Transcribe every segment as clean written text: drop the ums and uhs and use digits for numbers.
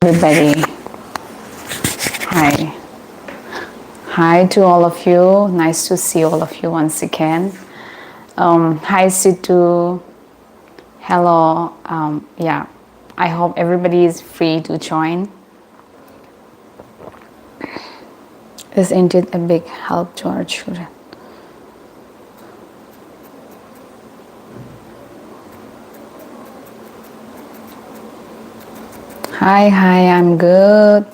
Everybody, hi. Hi to all of you. Nice to see all of you once again. Hi, Situ. Hello. Yeah, I hope everybody is free to join. Is indeed a big help to our children. Hi, I'm good.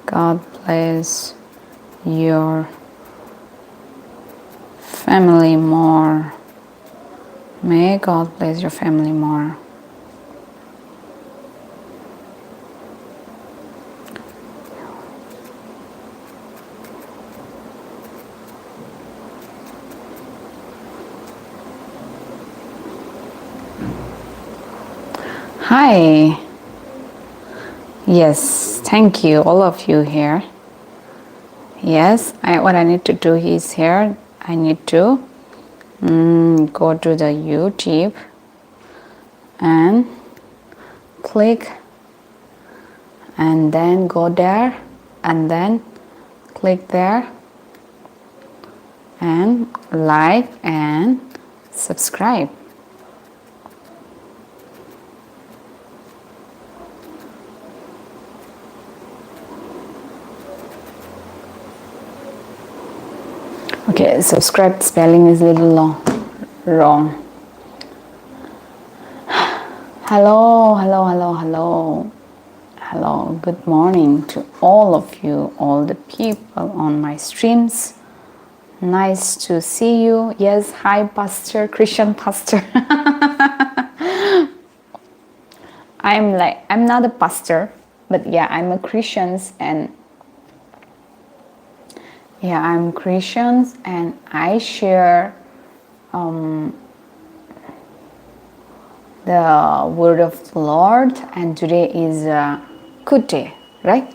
God bless your family more. May God bless your family more. Hi. Yes, thank you, all of you here. Yes, what I need to do is here, I need to go to the YouTube and click and then go there and then click there and like and subscribe. Okay, subscribe spelling is a little wrong. Hello, good morning to all of you, all the people on my streams. Nice to see you. Yes, hi, Pastor, Christian Pastor. I'm not a pastor, but yeah, I'm a Christian and yeah, I'm Christians and I share the word of the Lord, and today is a good day, right?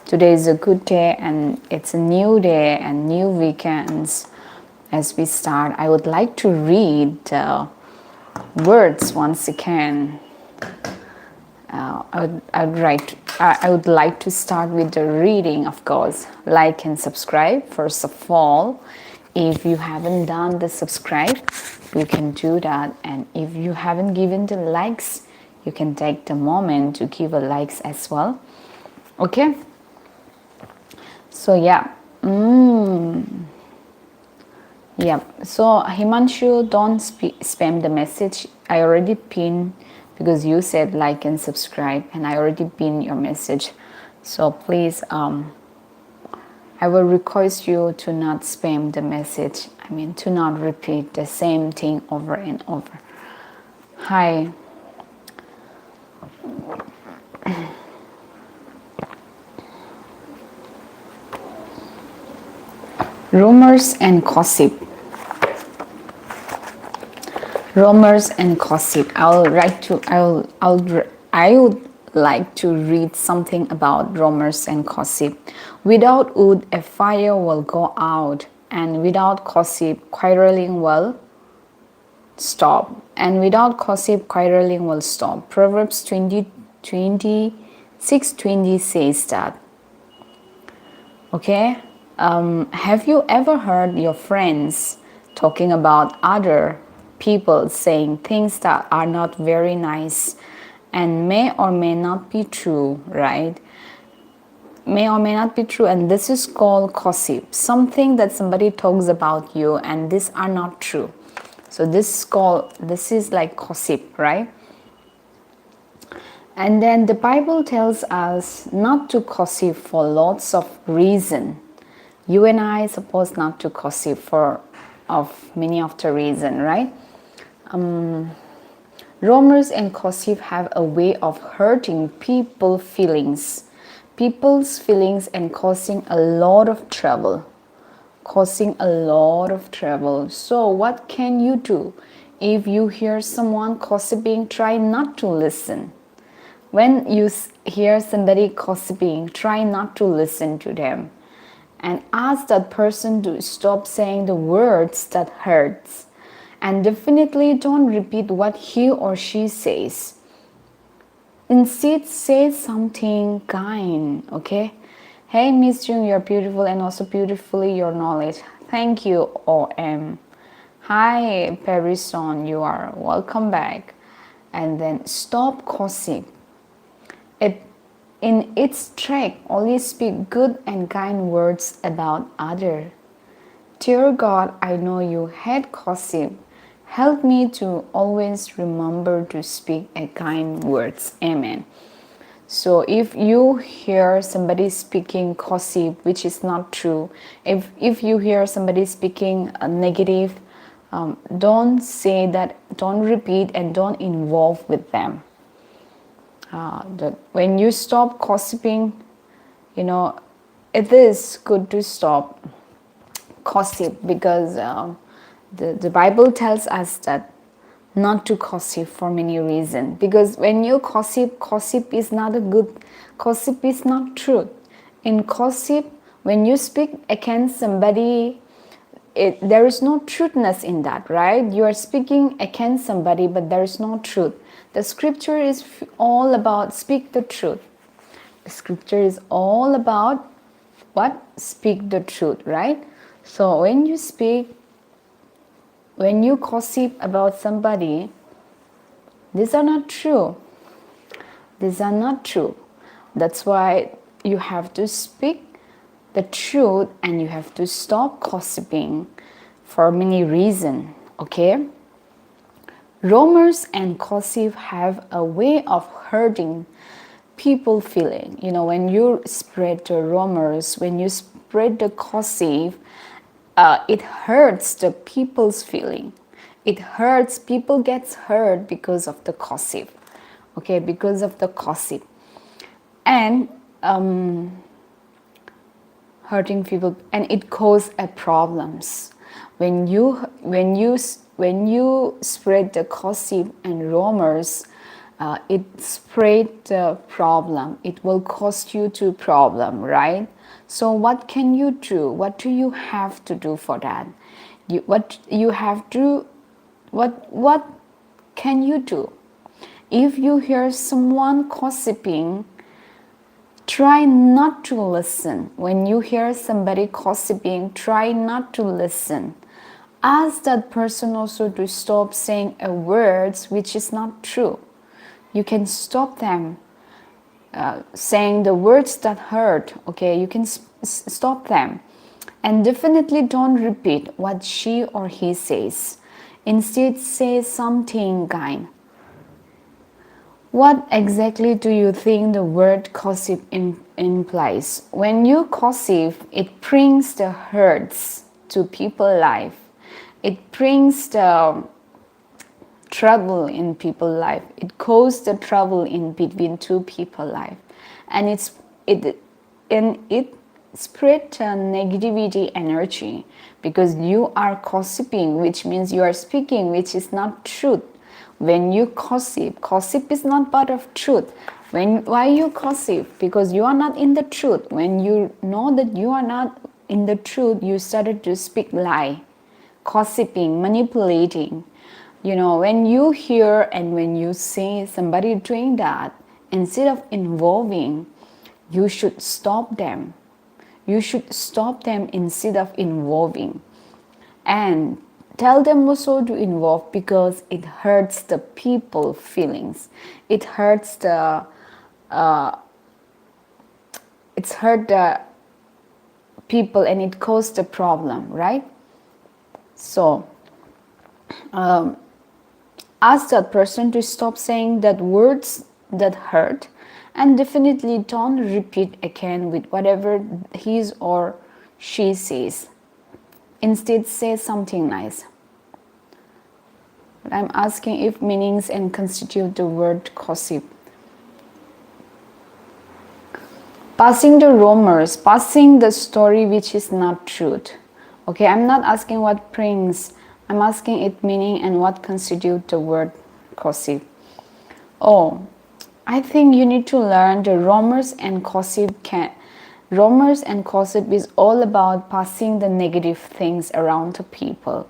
Today is a good day and it's a new day and new weekends. As we start, I would like to read the words once again. I would like to start with the reading, of course. Like and subscribe. First of all, if you haven't done the subscribe, you can do that. And if you haven't given the likes, you can take the moment to give a likes as well. Okay? So yeah. Yeah. So Himanshu, don't spam the message. I already pinned because you said like and subscribe, and I already pinned your message. So please, I will request you to not spam the message. I mean, to not repeat the same thing over and over. Hi. Rumors and gossip. Rumors and gossip. I would like to read something about rumors and gossip. Without wood, a fire will go out, and without gossip, quarreling will stop. And without gossip, quarreling will stop. Proverbs 20 says that. Okay? Have you ever heard your friends talking about other people saying things that are not very nice and may or may not be true, right? May or may not be true, and this is called gossip. Something that somebody talks about you and these are not true. So this is like gossip, right? And then the Bible tells us not to gossip for lots of reasons. You and I supposed not to gossip for of many of the reason, right? Rumors and gossip have a way of hurting people's feelings and causing a lot of trouble. So what can you do? If you hear someone gossiping, try not to listen. When you hear somebody gossiping, try not to listen to them. And ask that person to stop saying the words that hurts. And definitely don't repeat what he or she says. Instead, say something kind, okay? Hey, Miss Jung, you're beautiful and also beautifully your knowledge. Thank you, OM. Hi, Parison, you are welcome back. And then stop gossip. It, in its track, only speak good and kind words about other. Dear God, I know you hate gossip. Help me to always remember to speak a kind words. Amen. So if you hear somebody speaking gossip, which is not true, if you hear somebody speaking negative, don't say that, don't repeat, and don't involve with them. When you stop gossiping, it is good to stop gossip because the Bible tells us that not to gossip for many reasons. Because when you gossip is not a good, gossip is not truth. In gossip, when you speak against somebody, there is no truthness in that, right? You are speaking against somebody, but there is no truth. The scripture is all about speak the truth. The scripture is all about what? Speak the truth, right? So when you gossip about somebody, these are not true. These are not true. That's why you have to speak the truth and you have to stop gossiping for many reasons, okay? Rumors and gossip have a way of hurting people feeling. When you spread the rumors, when you spread the gossip, it hurts the people's feeling. It hurts, people gets hurt because of the gossip. Okay, because of the gossip. And hurting people, and it causes problems. When you spread the gossip and rumors, it spread the problem. It will cost you to problem, right? So what can you do? What do you have to do for that? What can you do? If you hear someone gossiping, try not to listen. When you hear somebody gossiping, try not to listen. Ask that person also to stop saying a words which is not true. You can stop them saying the words that hurt, okay? You can stop them. And definitely don't repeat what she or he says. Instead, say something kind. What exactly do you think the word gossip implies? When you gossip, it brings the hurts to people's life. It brings the trouble in people's life. It causes the trouble in between two people's life, and it spreads negativity energy because you are gossiping, which means you are speaking which is not truth. When you gossip is not part of truth. Why you gossip? Because you are not in the truth. When you know that you are not in the truth, you started to speak lie, gossiping, manipulating. When you hear and when you see somebody doing that, instead of involving, you should stop them. You should stop them instead of involving. And tell them also to involve because it hurts the people feelings. It hurts the people and it causes the problem, right? So ask that person to stop saying that words that hurt, and definitely don't repeat again with whatever his or she says. Instead, say something nice. But I'm asking if meanings and constitute the word gossip. Passing the rumors, passing the story which is not truth. Okay, I'm not asking what brings. I'm asking its meaning and what constitute the word gossip. Oh, I think you need to learn the rumors and gossip is all about passing the negative things around the people.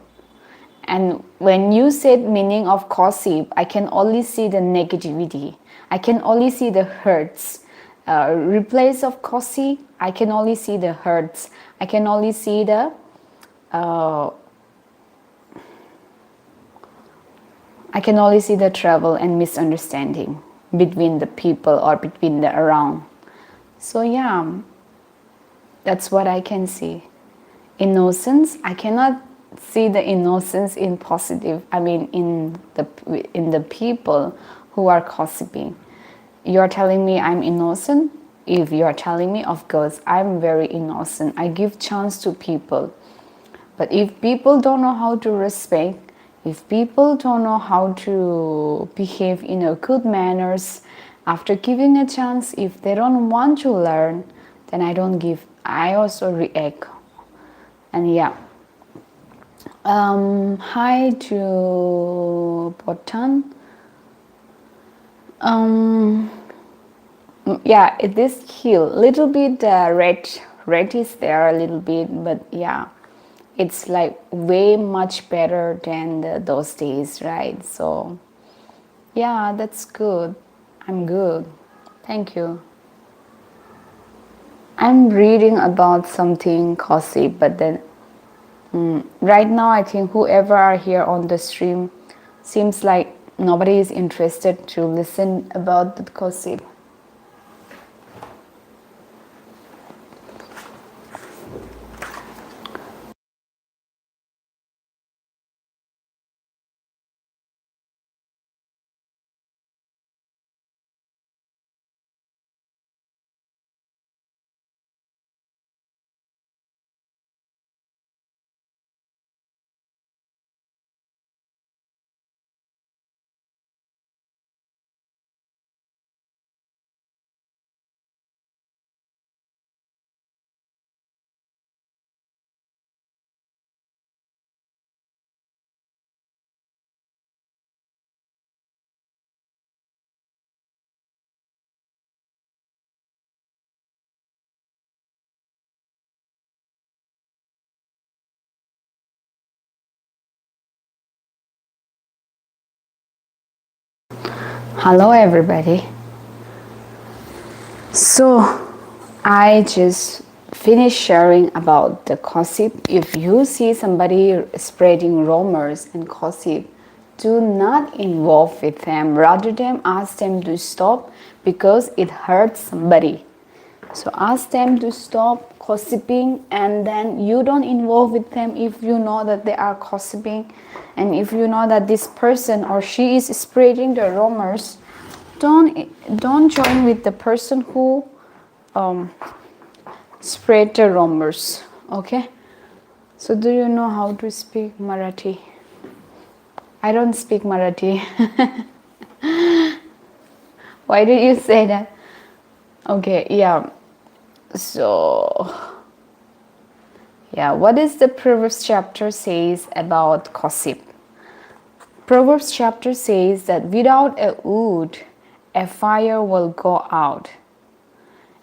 And when you said meaning of gossip, I can only see the negativity. I can only see the hurts. Replace of gossip, I can only see the hurts. I can only see the trouble and misunderstanding between the people or between the around. So yeah, that's what I can see. Innocence, I cannot see the innocence in positive. I mean, in the people who are gossiping. You're telling me I'm innocent? If you're telling me, of course, I'm very innocent. I give chance to people. But if people don't know how to respect, if people don't know how to behave in a good manners, after giving a chance, if they don't want to learn, then I don't give. I also react. And yeah. Hi to Botan. Yeah, it is heel. Little bit red is there a little bit, but yeah, it's like way much better than those days, right? So yeah, that's good. I'm good. Thank you. I'm reading about something gossip, but then right now I think whoever are here on the stream seems like nobody is interested to listen about the gossip. Hello everybody. So I just finished sharing about the gossip. If you see somebody spreading rumors and gossip, do not involve with them. Rather than ask them to stop because it hurts somebody. So ask them to stop gossiping, and then you don't involve with them if you know that they are gossiping, and if you know that this person or she is spreading the rumors. Don't join with the person who spread the rumors. Okay. So do you know how to speak Marathi? I don't speak Marathi. Why did you say that? Okay, yeah. So yeah, what is the Proverbs chapter says about gossip? Proverbs chapter says that without a wood, a fire will go out.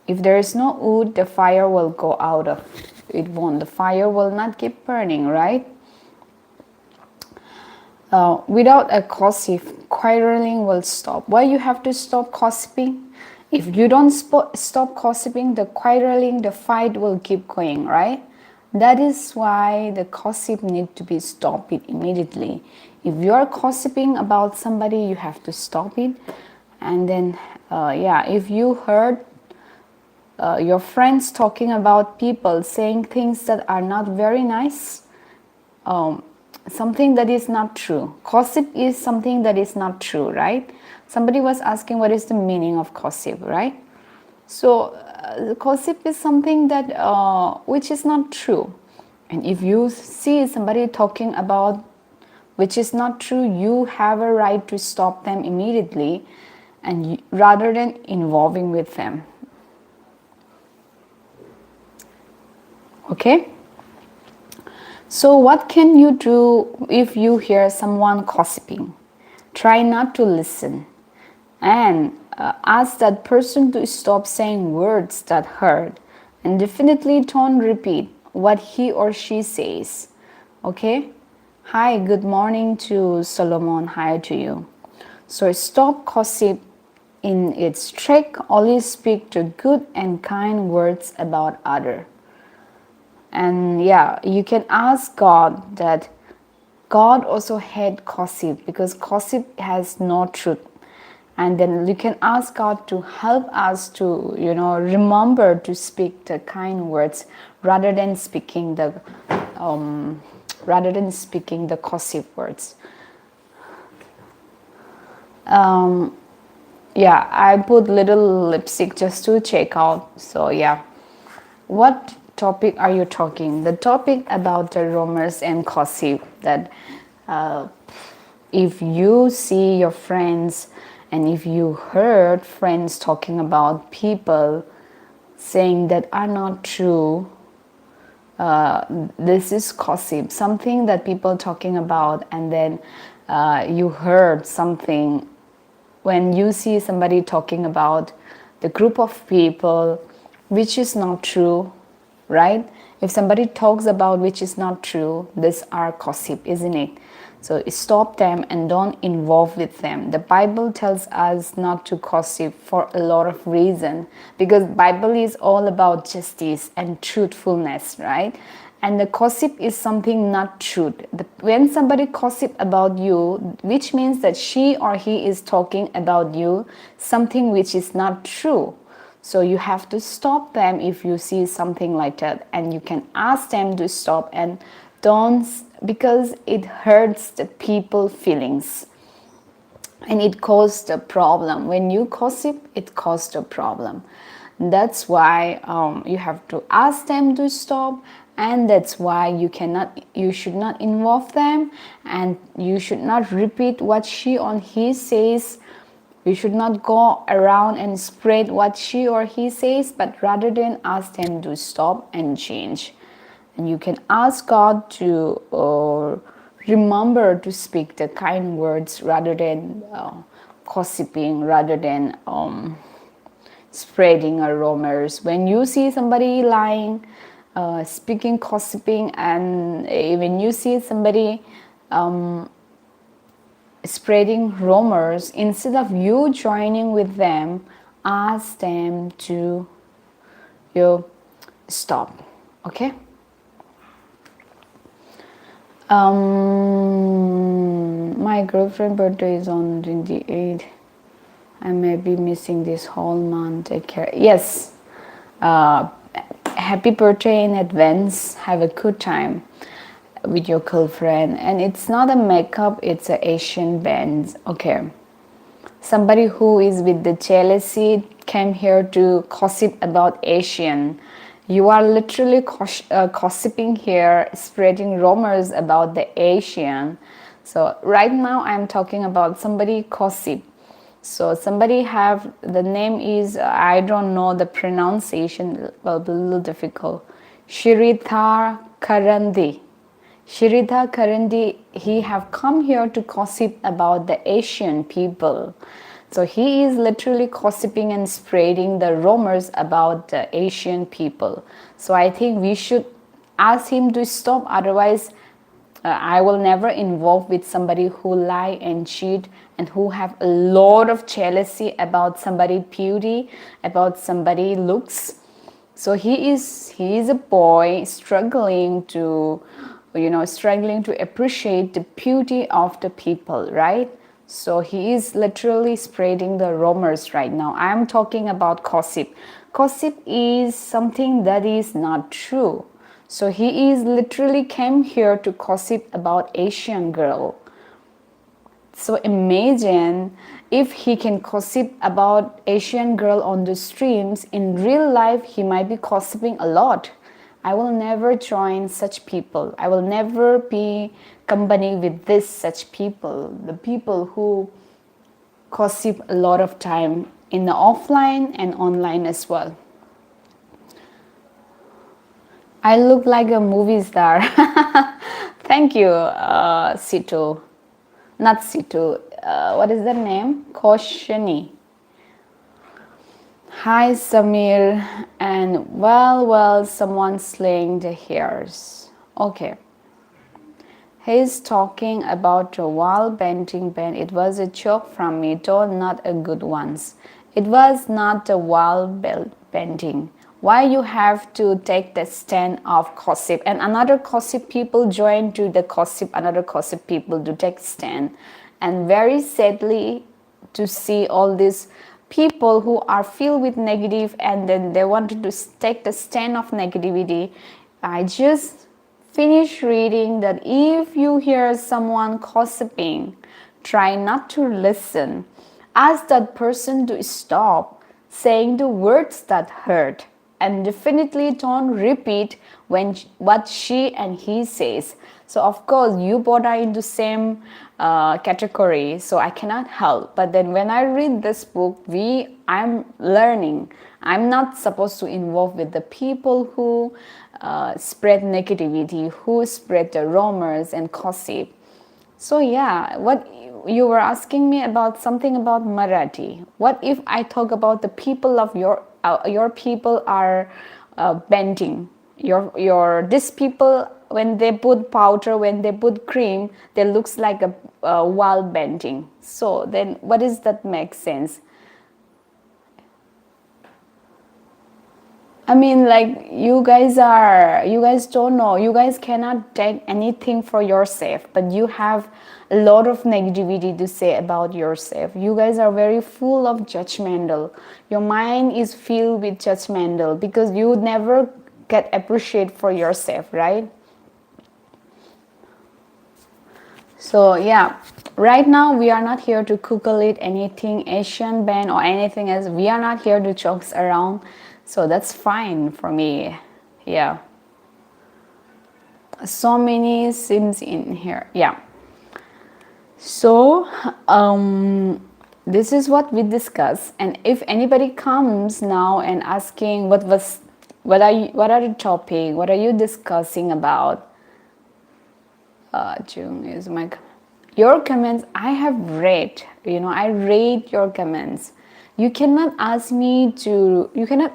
If there is no wood, the fire will go out of it. Won't. The fire will not keep burning, right? Without a gossip, quarreling will stop. Why you have to stop gossiping? If you don't stop gossiping, the quarreling, the fight will keep going, right? That is why the gossip need to be stopped immediately. If you are gossiping about somebody, you have to stop it. And then, if you heard your friends talking about people saying things that are not very nice, something that is not true. Gossip is something that is not true, right? Somebody was asking what is the meaning of gossip, right? So gossip is something that which is not true. And if you see somebody talking about which is not true, you have a right to stop them immediately, and rather than involving with them. Okay? So what can you do if you hear someone gossiping? Try not to listen and ask that person to stop saying words that hurt, and definitely don't repeat what he or she says. Okay? Hi, good morning to Solomon. Hi to you. So stop gossip in its track. Always speak to good and kind words about other. And yeah, you can ask God that God also hate gossip because gossip has no truth. And then you can ask God to help us to, remember to speak the kind words rather than speaking the gossip words. Yeah, I put little lipstick just to check out. So yeah, what topic are you talking? The topic about the rumors and gossip that uh, if you see your friends and if you heard friends talking about people saying that are not true, this is gossip, something that people talking about, and then you heard something when you see somebody talking about the group of people which is not true, right? If somebody talks about which is not true, this are gossip, isn't it? So stop them and don't involve with them. The Bible tells us not to gossip for a lot of reason, because Bible is all about justice and truthfulness, right? And the gossip is something not truth. When somebody gossip about you, which means that she or he is talking about you something which is not true. So you have to stop them if you see something like that, and you can ask them to stop and don't, because it hurts the people feelings and it causes a problem. When you gossip, it causes a problem. That's why you have to ask them to stop, and that's why you should not involve them, and you should not repeat what she or he says. We should not go around and spread what she or he says, but rather than ask them to stop and change. And you can ask God to remember to speak the kind words rather than gossiping, rather than spreading rumors. When you see somebody lying, speaking, gossiping, and when you see somebody spreading rumors, instead of you joining with them, ask them to stop. Okay. My girlfriend's birthday is on 28th. I may be missing this whole month. Take care. Yes. Happy birthday in advance. Have a good time with your girlfriend. And it's not a makeup, it's an Asian band. Okay. Somebody who is with the jealousy came here to gossip about Asian. You are literally gossiping here, spreading rumors about the Asian. So right now I'm talking about somebody gossip. So somebody have, the name is, I don't know the pronunciation, will be a little difficult. Shridhar Karandi. Shridhar Karandi, he have come here to gossip about the Asian people. So he is literally gossiping and spreading the rumors about the Asian people. So I think we should ask him to stop, otherwise I will never involve with somebody who lie and cheat and who have a lot of jealousy about somebody beauty, about somebody looks. So he is a boy struggling to appreciate the beauty of the people, right? So he is literally spreading the rumors right now. I am talking about gossip. Gossip is something that is not true. So he is literally came here to gossip about Asian girl. So imagine if he can gossip about Asian girl on the streams, in real life he might be gossiping a lot. I will never join such people. I will never be company with such people. The people who gossip a lot of time in the offline and online as well. I look like a movie star. Thank you, Situ. Not Situ. What is the name? Koshani. Hi, Samir. And well, someone's slaying the hairs. Okay. He's talking about a wall painting pen. It was a joke from me, though not a good one. It was not a wall painting. Why you have to take the stand of gossip? And another gossip people join to the gossip, another gossip people to take stand. And very sadly to see all these people who are filled with negative and then they wanted to take the stand of negativity. I just finish reading that if you hear someone gossiping, try not to listen. Ask that person to stop saying the words that hurt and definitely don't repeat what she and he says. So of course you both are in the same category, so I cannot help. But then when I read this book, I'm learning. I'm not supposed to involve with the people who spread negativity, who spread the rumors and gossip. So yeah, what you were asking me about something about Marathi. What if I talk about the people of your people are bending? These people, when they put powder, when they put cream, they looks like a wall bending. So then, what does that make sense? I mean, like you guys don't know, you guys cannot take anything for yourself, but you have a lot of negativity to say about yourself. You guys are very full of judgmental. Your mind is filled with judgmental because you never get appreciated for yourself, right? So yeah, right now we are not here to Google it anything Asian band or anything else. We are not here to jokes around. So that's fine for me. Yeah. So many sims in here. Yeah. So this is what we discuss. And if anybody comes now and asking what are the topic? What are you discussing about? Jung is my your comments. I have read. I read your comments. You cannot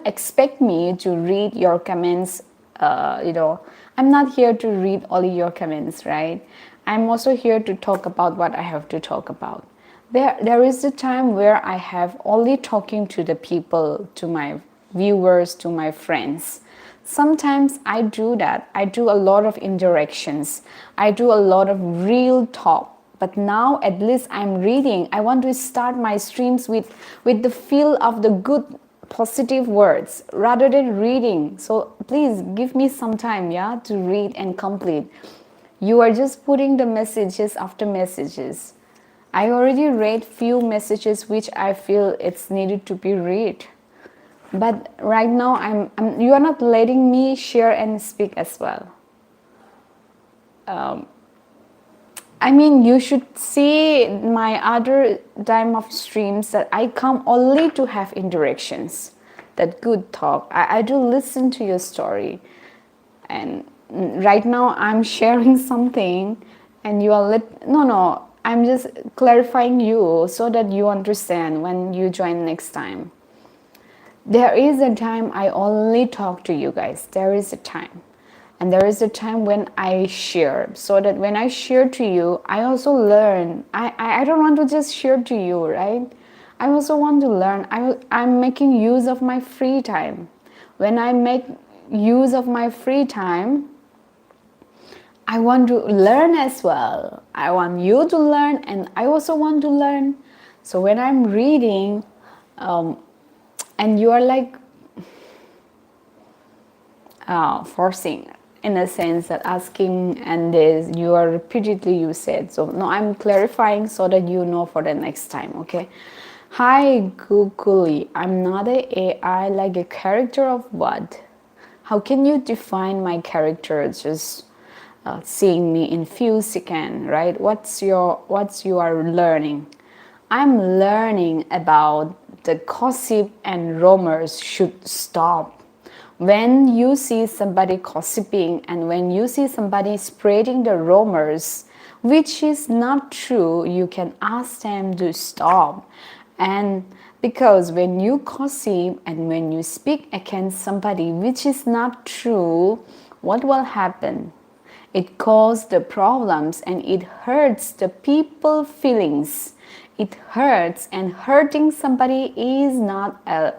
expect me to read your comments. I'm not here to read all your comments, right? I'm also here to talk about what I have to talk about. There is a time where I have only talking to the people, to my viewers, to my friends. Sometimes I do that. I do a lot of interactions. I do a lot of real talk. But now at least I'm reading. I want to start my streams with the feel of the good positive words rather than reading. So please give me some time, yeah, to read and complete. You are just putting the messages after messages. I already read few messages which I feel it's needed to be read. But right now you are not letting me share and speak as well. I mean, you should see my other time of streams that I come only to have interactions, that good talk. I do listen to your story. And right now I'm sharing something and you are no, I'm just clarifying you so that you understand when you join next time. There is a time I only talk to you guys. There is a time. And there is a time when I share. So that when I share to you, I also learn. I don't want to just share to you, right? I also want to learn. I'm making use of my free time. When I make use of my free time, I want to learn as well. I want you to learn and I also want to learn. So when I'm reading, and you are like forcing, in a sense that asking and this, you are repeatedly you said. So no, I'm clarifying so that you know for the next time, okay? Hi Googly, I'm not a AI, like a character of what? How can you define my character just seeing me in few seconds, right? What's you are learning? I'm learning about the gossip and rumors should stop. When you see somebody gossiping and when you see somebody spreading the rumors, which is not true, you can ask them to stop. And because when you gossip and when you speak against somebody which is not true, what will happen? It causes the problems and it hurts the people feelings. It hurts, and hurting somebody is not a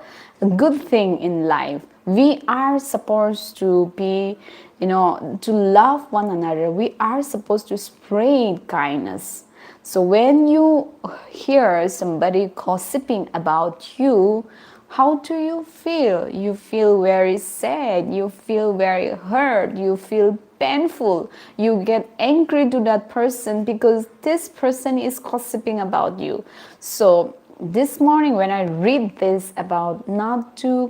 good thing in life. We are supposed to be, to love one another. We are supposed to spread kindness. So when you hear somebody gossiping about you, how do you feel? You feel very sad, you feel very hurt, you feel painful, you get angry to that person because this person is gossiping about you. So this morning when I read this about not to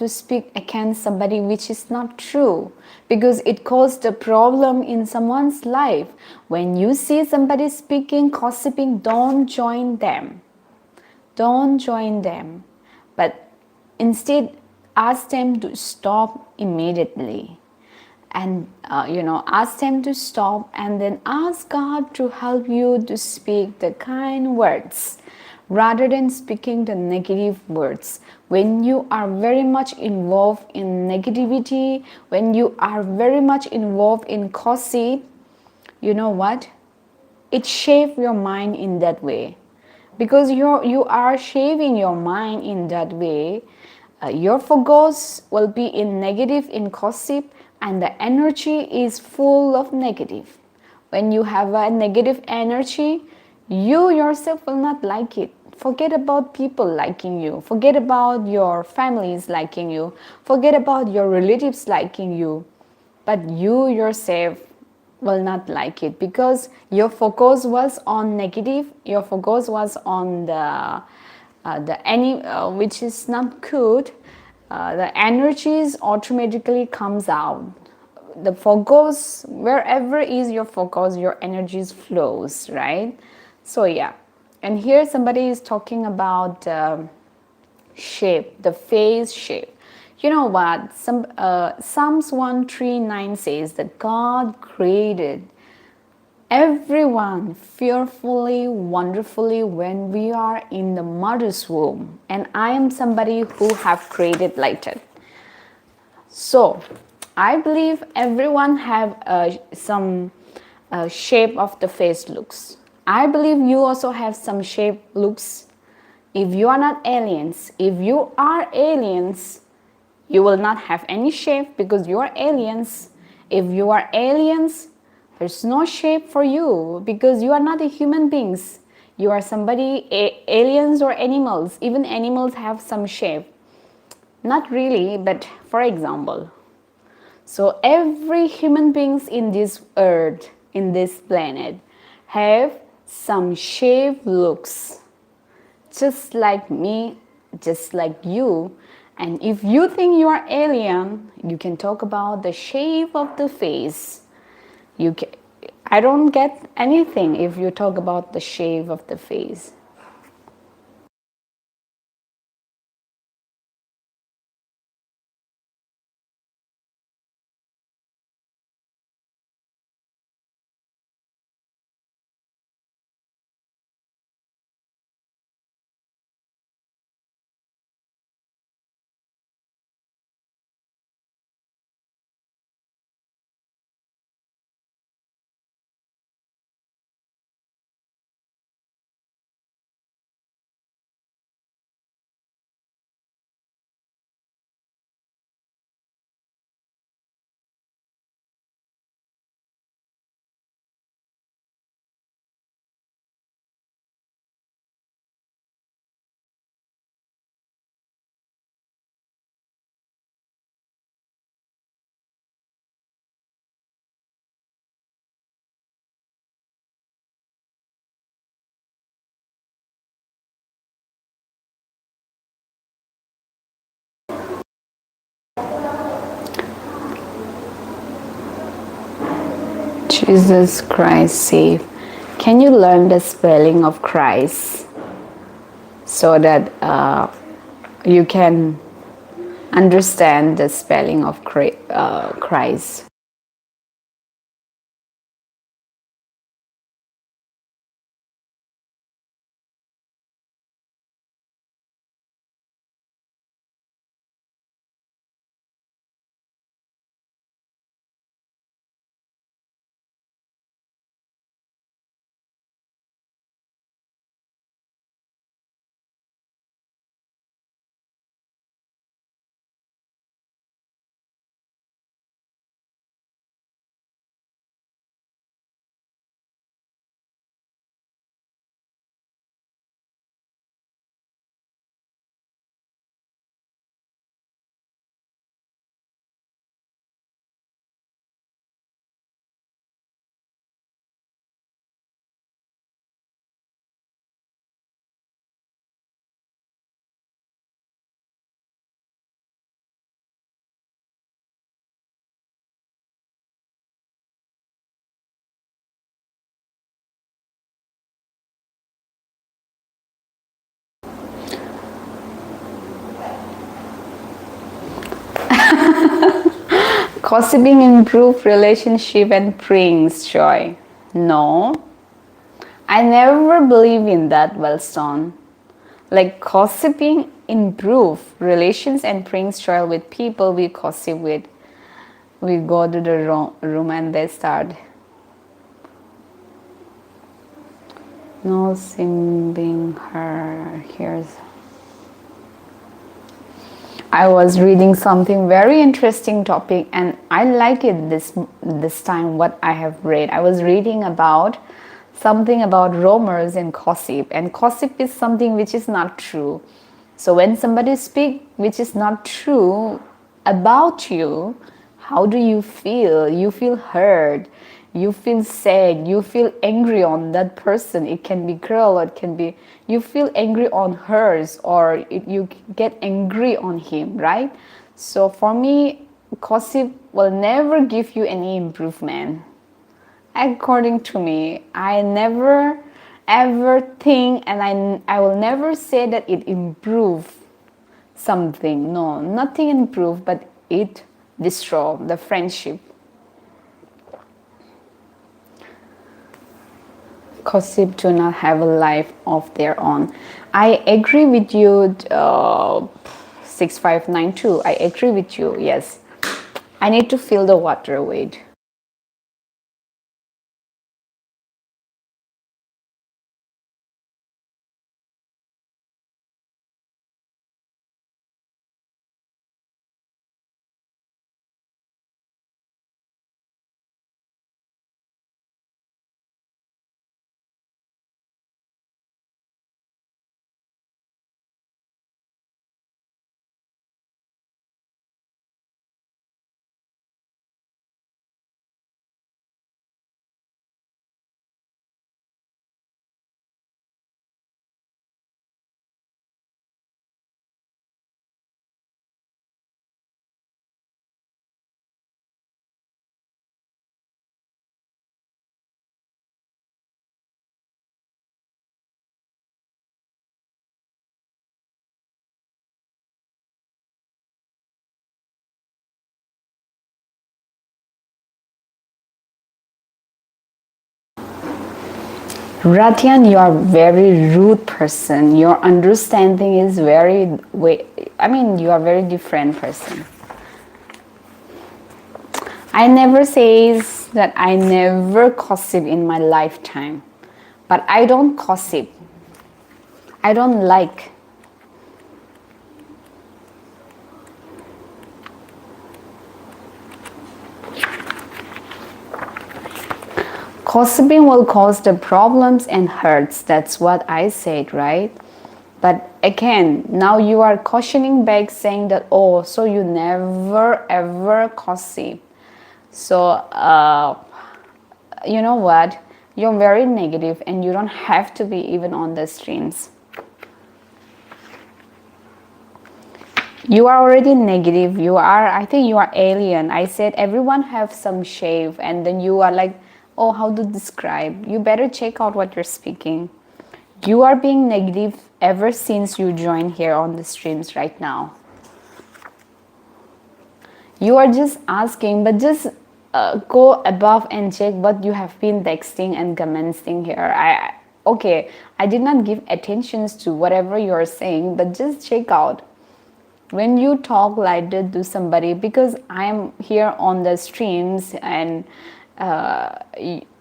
speak against somebody which is not true, because it caused a problem in someone's life. When you see somebody speaking, gossiping, don't join them. Don't join them, but instead ask them to stop immediately. And ask them to stop, and then ask God to help you to speak the kind words rather than speaking the negative words. When you are very much involved in negativity, when you are very much involved in gossip, you know what, it shapes your mind in that way. Because you are shaping your mind in that way, your focus will be in negative, in gossip, and the energy is full of negative. When you have a negative energy, you yourself will not like it. Forget about people liking you, forget about your families liking you, forget about your relatives liking you, but you yourself will not like it, because your focus was on negative, your focus was on which is not good. The energies automatically comes out. The focus, wherever is your focus, your energies flows, right? So yeah, and here somebody is talking about shape, the face shape. You know what? Psalms 139 says that God created everyone fearfully, wonderfully when we are in the mother's womb. And I am somebody who have created like that. So I believe everyone have some shape of the face looks. I believe you also have some shape looks. If you are not aliens, if you are aliens, you will not have any shape because you are aliens. If you are aliens, there's no shape for you because you are not a human beings. You are somebody, aliens or animals. Even animals have some shape. Not really, but for example. So every human beings in this earth, in this planet, have some shape looks. Just like me, just like you. And if you think you are alien, you can talk about the shape of the face. I don't get anything if you talk about the shape of the face. Jesus Christ save. Can you learn the spelling of Christ so that you can understand the spelling of Christ? Gossiping improve relationship and brings joy. No, I never believe in that, Wellstone. Like gossiping improve relations and brings joy with people we gossip with. We go to the room and they start. No simming her. Here's. I was reading something very interesting topic and I like it this time what I have read. I was reading about something about rumors and gossip is something which is not true. So when somebody speaks which is not true about you, how do you feel? You feel hurt, you feel sad, you feel angry on that person. It can be girl or it can be you feel angry on hers or you get angry on him, right? So for me, gossip will never give you any improvement. According to me, I never ever think and I will never say that it improve something. No, nothing improve, but it destroy the friendship. Gossip do not have a life of their own. I agree with you, 6592. I agree with you, yes. I need to fill the water, wait. Ratian, you are very rude person. Your understanding is very you are very different person. I never says that I never gossip in my lifetime. But I don't gossip. I don't like. Gossiping will cause the problems and hurts. That's what I said, right? But again, now you are cautioning back saying that, oh, so you never ever gossip. So, you know what? You're very negative and you don't have to be even on the streams. You are already negative. I think you are alien. I said everyone have some shave and then you are like, oh, how to describe? You better check out what you're speaking. You are being negative ever since you joined here on the streams right now. You are just asking, but just go above and check what you have been texting and commenting here. I did not give attentions to whatever you are saying, but just check out. When you talk like that to somebody, because I am here on the streams and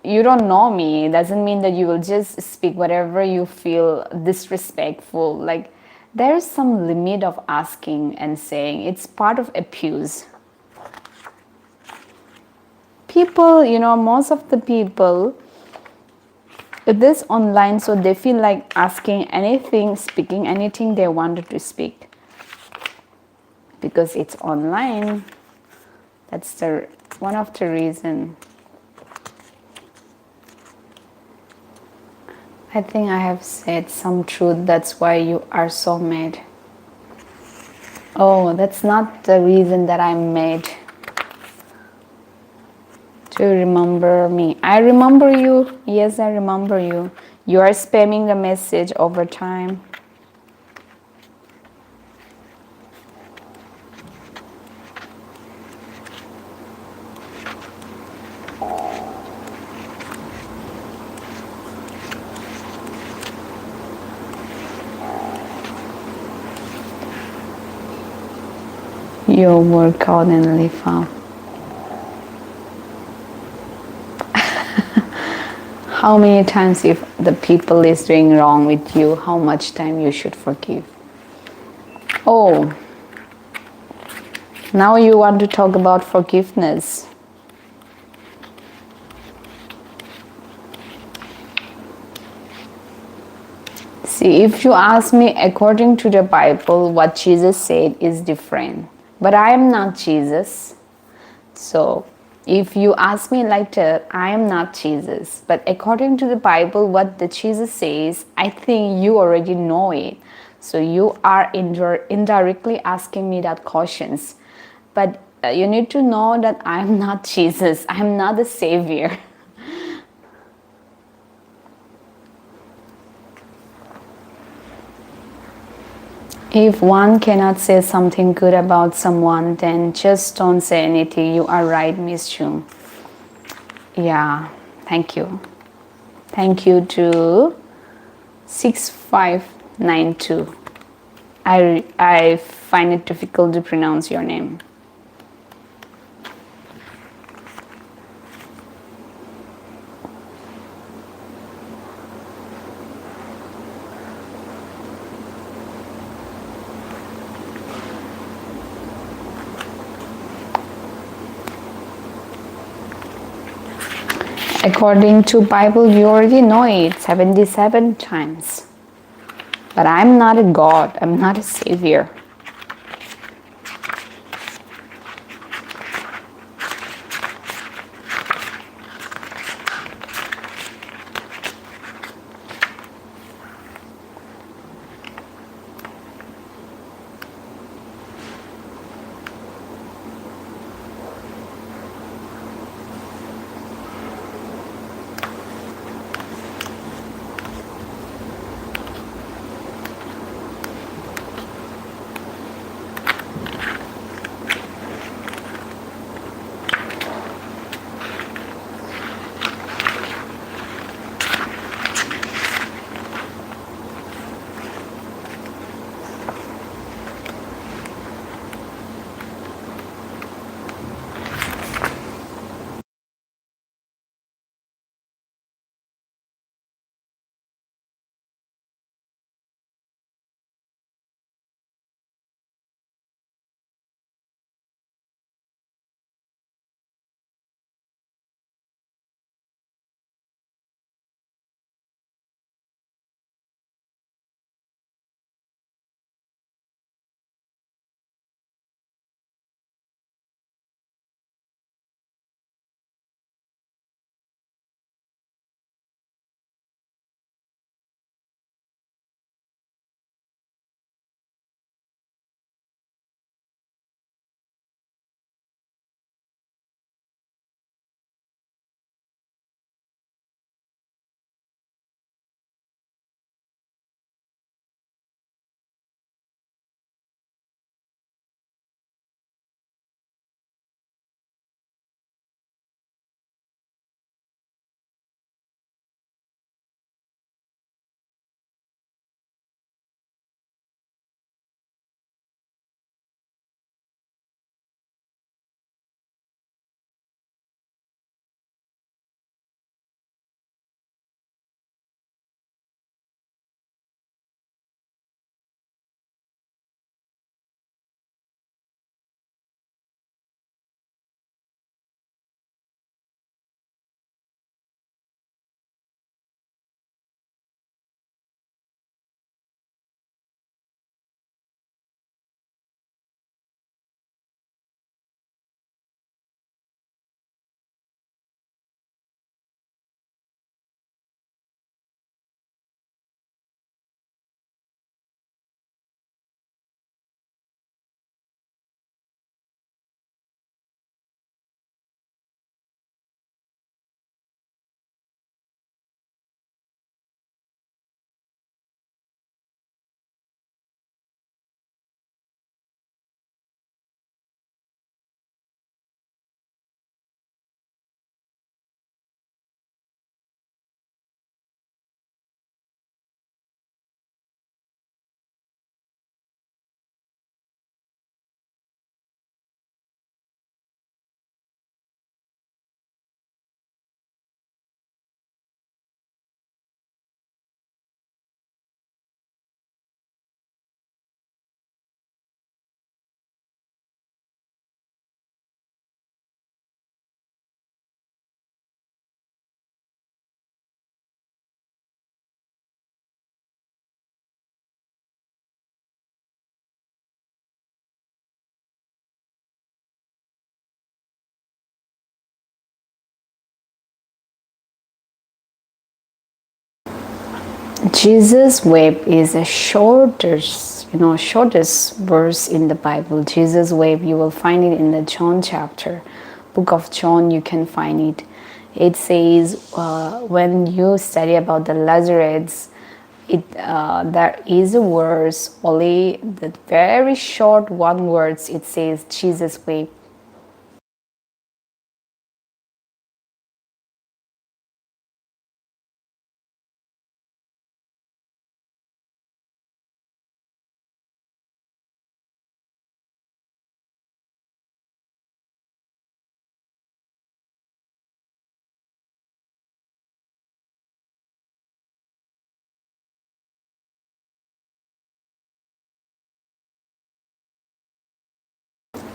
you don't know me, it doesn't mean that you will just speak whatever you feel disrespectful. Like there is some limit of asking and saying. It's part of abuse. People, most of the people, it is online, so they feel like asking anything, speaking anything they wanted to speak. Because it's online. That's one of the reasons. I think I have said some truth. That's why you are so mad. Oh, that's not the reason that I'm mad. To remember me. I remember you. Yes, I remember you. You are spamming the message over time. Your workout and live up. How many times if the people is doing wrong with you, how much time you should forgive? Oh, now you want to talk about forgiveness. See, if you ask me according to the Bible, what Jesus said is different. But I am not Jesus. So, if you ask me like that, I am not Jesus. But according to the Bible, what the Jesus says, I think you already know it. So you are indirectly asking me that questions. But you need to know that I am not Jesus. I am not the Savior. If one cannot say something good about someone, then just don't say anything. You are right, Miss Jung. Yeah, thank you. Thank you to 6592. I find it difficult to pronounce your name. According to Bible, you already know it 77 times. But I'm not a God. I'm not a Savior. Jesus wept is a shortest verse in the Bible. Jesus wept, you will find it in the John chapter, book of John, you can find it. It says, when you study about the Lazarus, there is a verse, only the very short one words, it says, Jesus wept.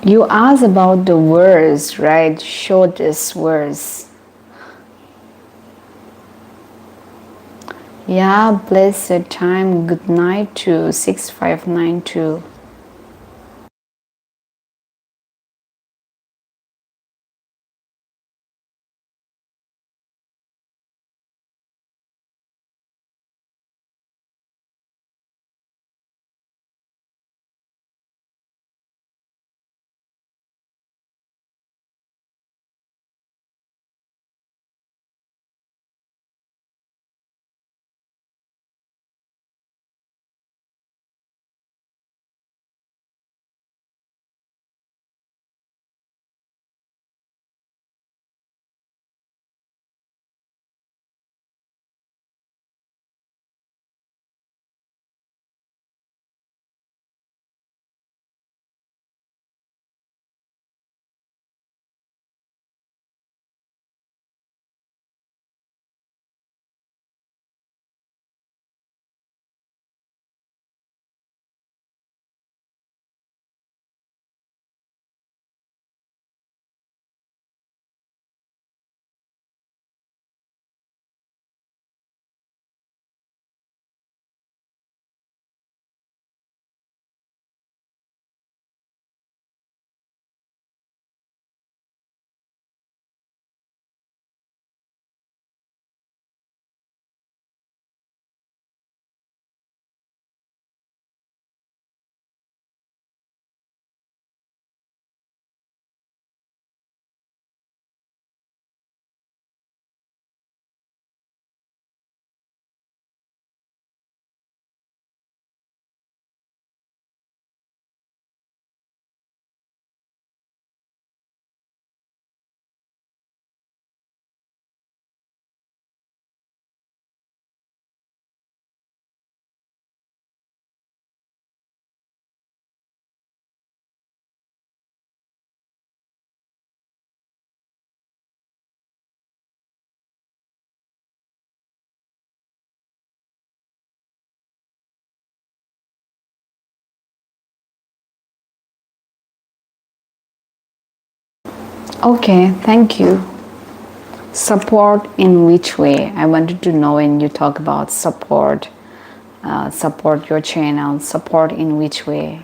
You asked about the verse, right? Shortest verse. Yeah, blessed time. Good night to 6592. Okay, thank you. Support in which way? I wanted to know when you talk about support, support your channel, support in which way?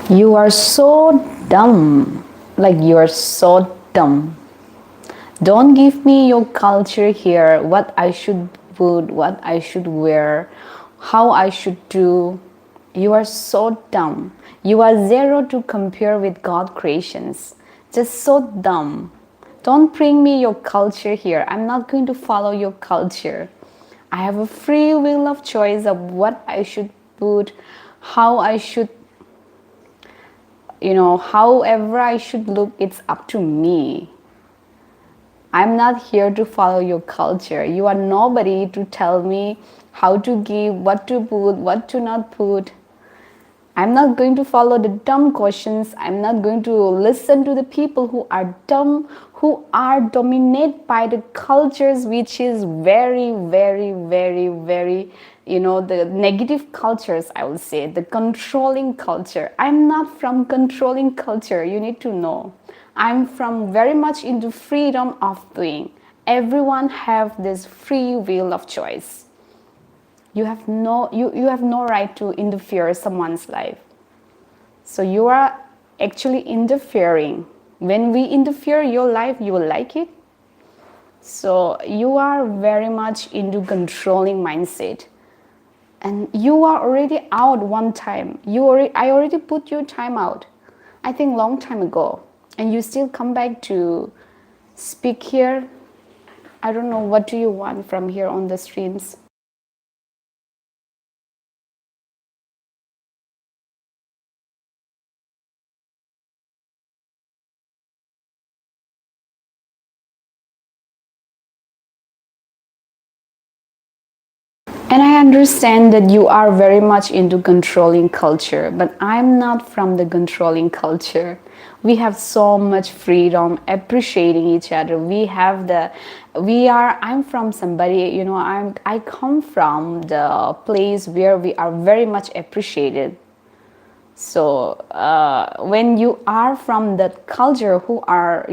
You are so dumb. Like, you are so dumb. Don't give me your culture here, what I should put, what I should wear, how I should do. You are so dumb. You are zero to compare with God creations. Just so dumb. Don't bring me your culture here. I'm not going to follow your culture. I have a free will of choice of what I should put, how I should, however I should look. It's up to me. I'm not here to follow your culture. You are nobody to tell me how to give, what to put, what to not put. I'm not going to follow the dumb questions. I'm not going to listen to the people who are dumb, who are dominated by the cultures, which is very, very, very, very, the negative cultures, I would say, the controlling culture. I'm not from controlling culture, you need to know. I'm from very much into freedom of doing. Everyone have this free will of choice. You have no right to interfere someone's life. So you are actually interfering. When we interfere your life, you will like it. So you are very much into controlling mindset. And you are already out one time. I already put your time out, I think long time ago. And you still come back to speak here. I don't know, what do you want from here on the streams? And I understand that you are very much into controlling culture, but I'm not from the controlling culture. We have so much freedom, appreciating each other. I'm from somebody, I come from the place where we are very much appreciated. So when you are from that culture who are,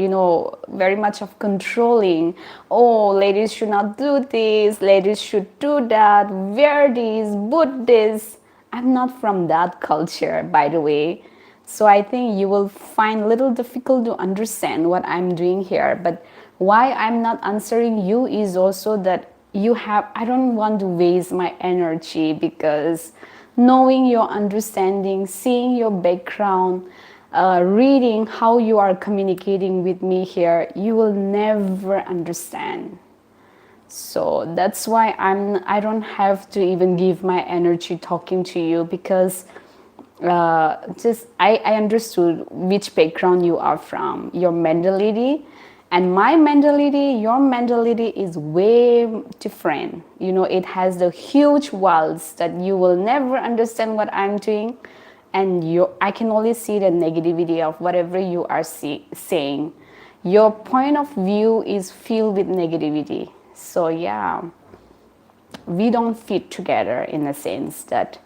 very much of controlling, oh, ladies should not do this, ladies should do that, wear this, put this. I'm not from that culture, by the way. So I think you will find little difficult to understand what I'm doing here. But why I'm not answering you is also that I don't want to waste my energy, because knowing your understanding, seeing your background, reading how you are communicating with me here, you will never understand. So that's why I don't have to even give my energy talking to you, because just I understood which background you are from, your mentality, and my mentality, your mentality is way different. It has the huge walls that you will never understand what I'm doing, and I can only see the negativity of whatever you are saying. Your point of view is filled with negativity. So yeah, we don't fit together, in a sense that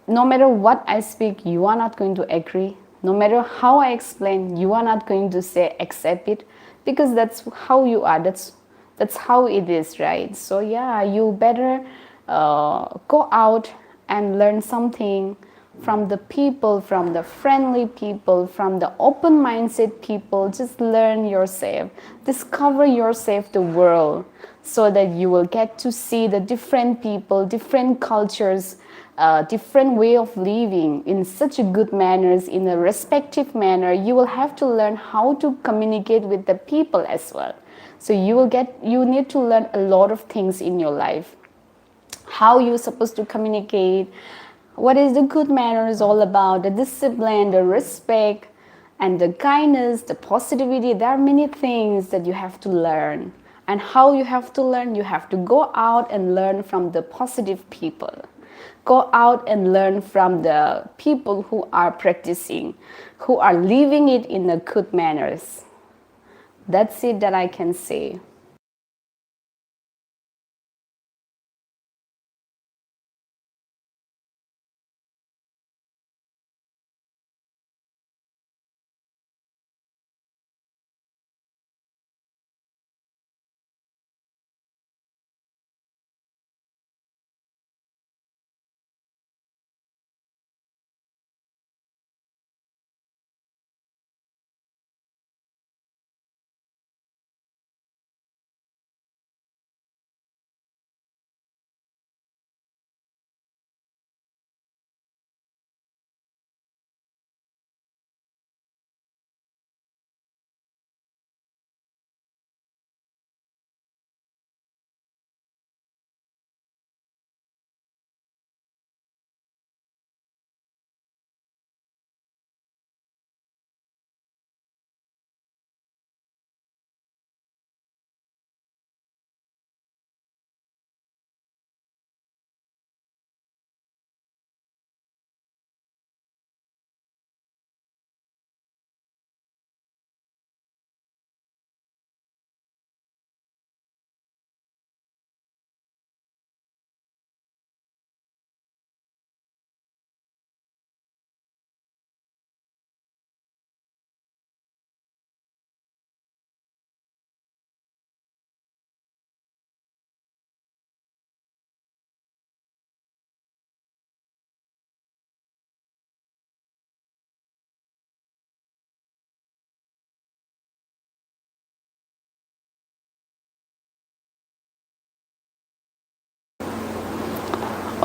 no matter what I speak, you are not going to agree. No matter how I explain, you are not going to say accept it, because that's how you are. That's how it is, right? So yeah, you better go out and learn something from the people, from the friendly people, from the open mindset people. Just learn yourself, discover yourself, the world, so that you will get to see the different people, different cultures, different way of living in such a good manners, in a respective manner. You will have to learn how to communicate with the people as well. So you need to learn a lot of things in your life, how you're supposed to communicate, what is the good manners all about, the discipline, the respect, and the kindness, the positivity. There are many things that you have to learn. And how you have to learn? You have to go out and learn from the positive people. Go out and learn from the people who are practicing, who are living it in the good manners. That's it that I can say.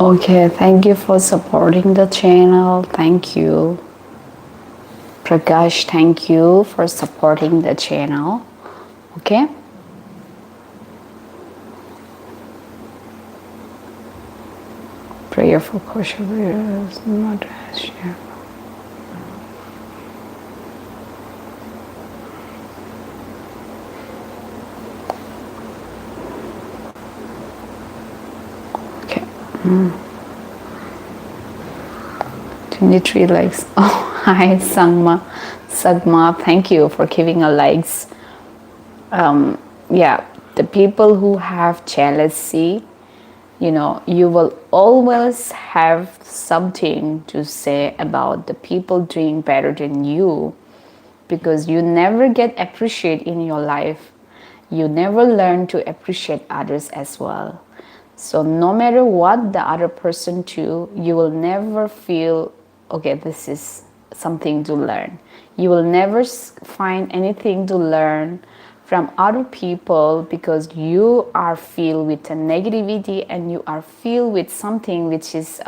Okay, thank you for supporting the channel. Thank you. Prakash, thank you for supporting the channel. Okay. Prayer for kosher leaders, not share. Okay. 23 likes. Oh, hi, Sagma, thank you for giving a likes. Yeah, the people who have jealousy, you will always have something to say about the people doing better than you, because you never get appreciated in your life. You never learn to appreciate others as well. So no matter what the other person do, you will never feel, okay, this is something to learn. You will never find anything to learn from other people, because you are filled with a negativity and you are filled with something which is,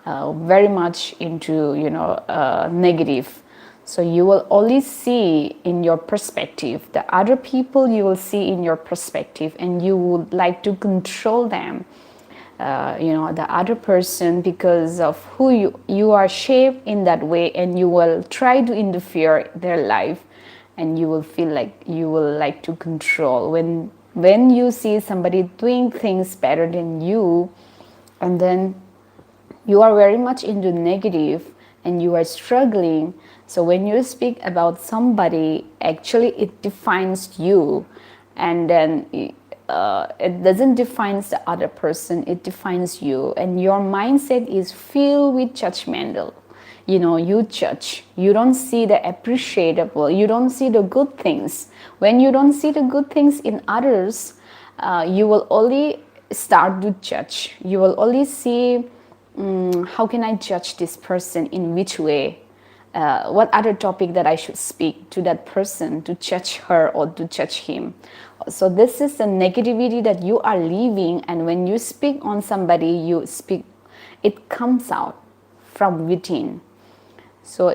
very much into, negative. So you will only see in your perspective. The other people you will see in your perspective, and you would like to control them. The other person, because of who you are shaped in that way, and you will try to interfere their life, and you will feel like you will like to control. When you see somebody doing things better than you, and then you are very much into negative and you are struggling. So when you speak about somebody, actually it defines you, and then it doesn't define the other person, it defines you, and your mindset is filled with judgmental. You judge, you don't see the appreciable, you don't see the good things. When you don't see the good things in others, you will only start to judge. You will only see, how can I judge this person, in which way, what other topic that I should speak to that person to judge her or to judge him. So this is the negativity that you are leaving, and when you speak on somebody, it comes out from within. So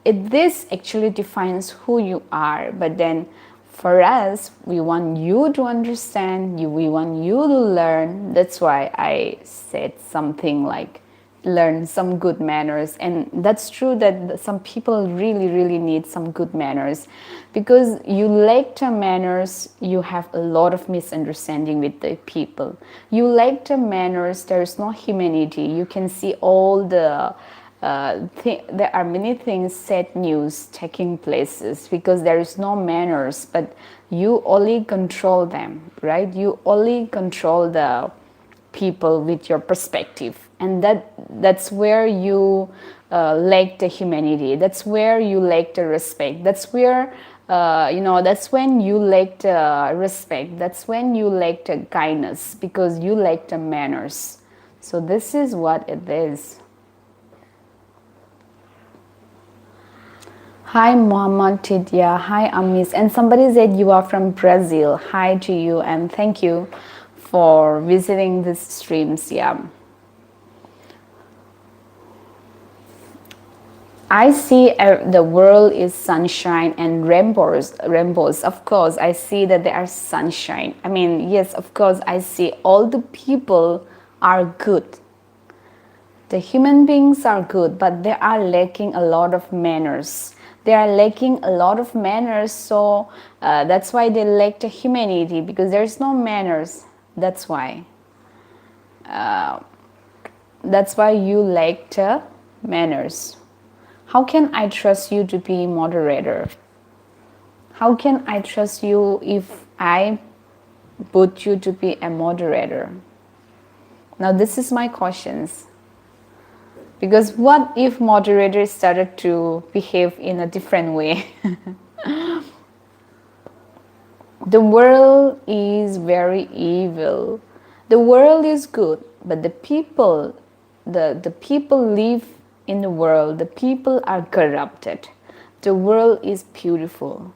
this actually defines who you are. But then for us, we want you to understand, we want you to learn. That's why I said something like learn some good manners. And that's true that some people really, really need some good manners, because you lack the manners, you have a lot of misunderstanding with the people. You lack the manners, there is no humanity. You can see all the there are many things, sad news taking places, because there is no manners, but you only control them, right? You only control the people with your perspective, and that's where you lack the humanity. That's where you lack the respect. That's where that's when you lack the respect. That's when you lack the kindness, because you lack the manners. So this is what it is. Hi Muhammad Tidya, hi Amis, and somebody said you are from Brazil. Hi to you, and thank you for visiting these streams. Yeah, I see the world is sunshine and rainbows. Of course, I see that there are sunshine. I mean, yes, of course, I see all the people are good. The human beings are good, but they are lacking a lot of manners. They are lacking a lot of manners, so that's why they lack the humanity, because there is no manners. That's why. That's why you lack the manners. How can I trust you to be moderator? How can I trust you if I put you to be a moderator? Now this is my questions. Because what if moderators started to behave in a different way? The world is very evil. The world is good, but the people live in the world. The people are corrupted. The world is beautiful.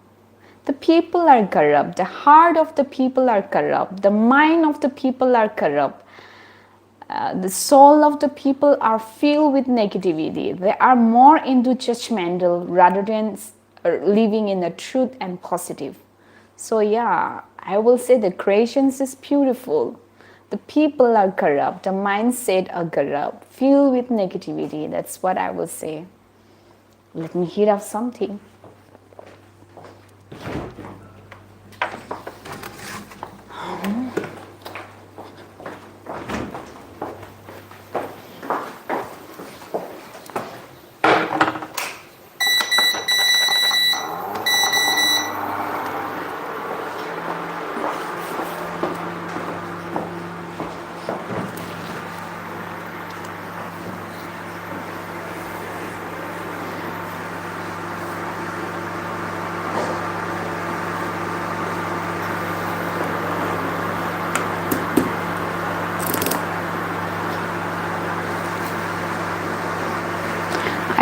The people are corrupt. The heart of the people are corrupt. The mind of the people are corrupt. The soul of the people are filled with negativity. They are more into judgmental rather than living in the truth and positive. So yeah, I will say the creations is beautiful. The people are corrupt. The mindset are corrupt, filled with negativity. That's what I will say. Let me heat up something.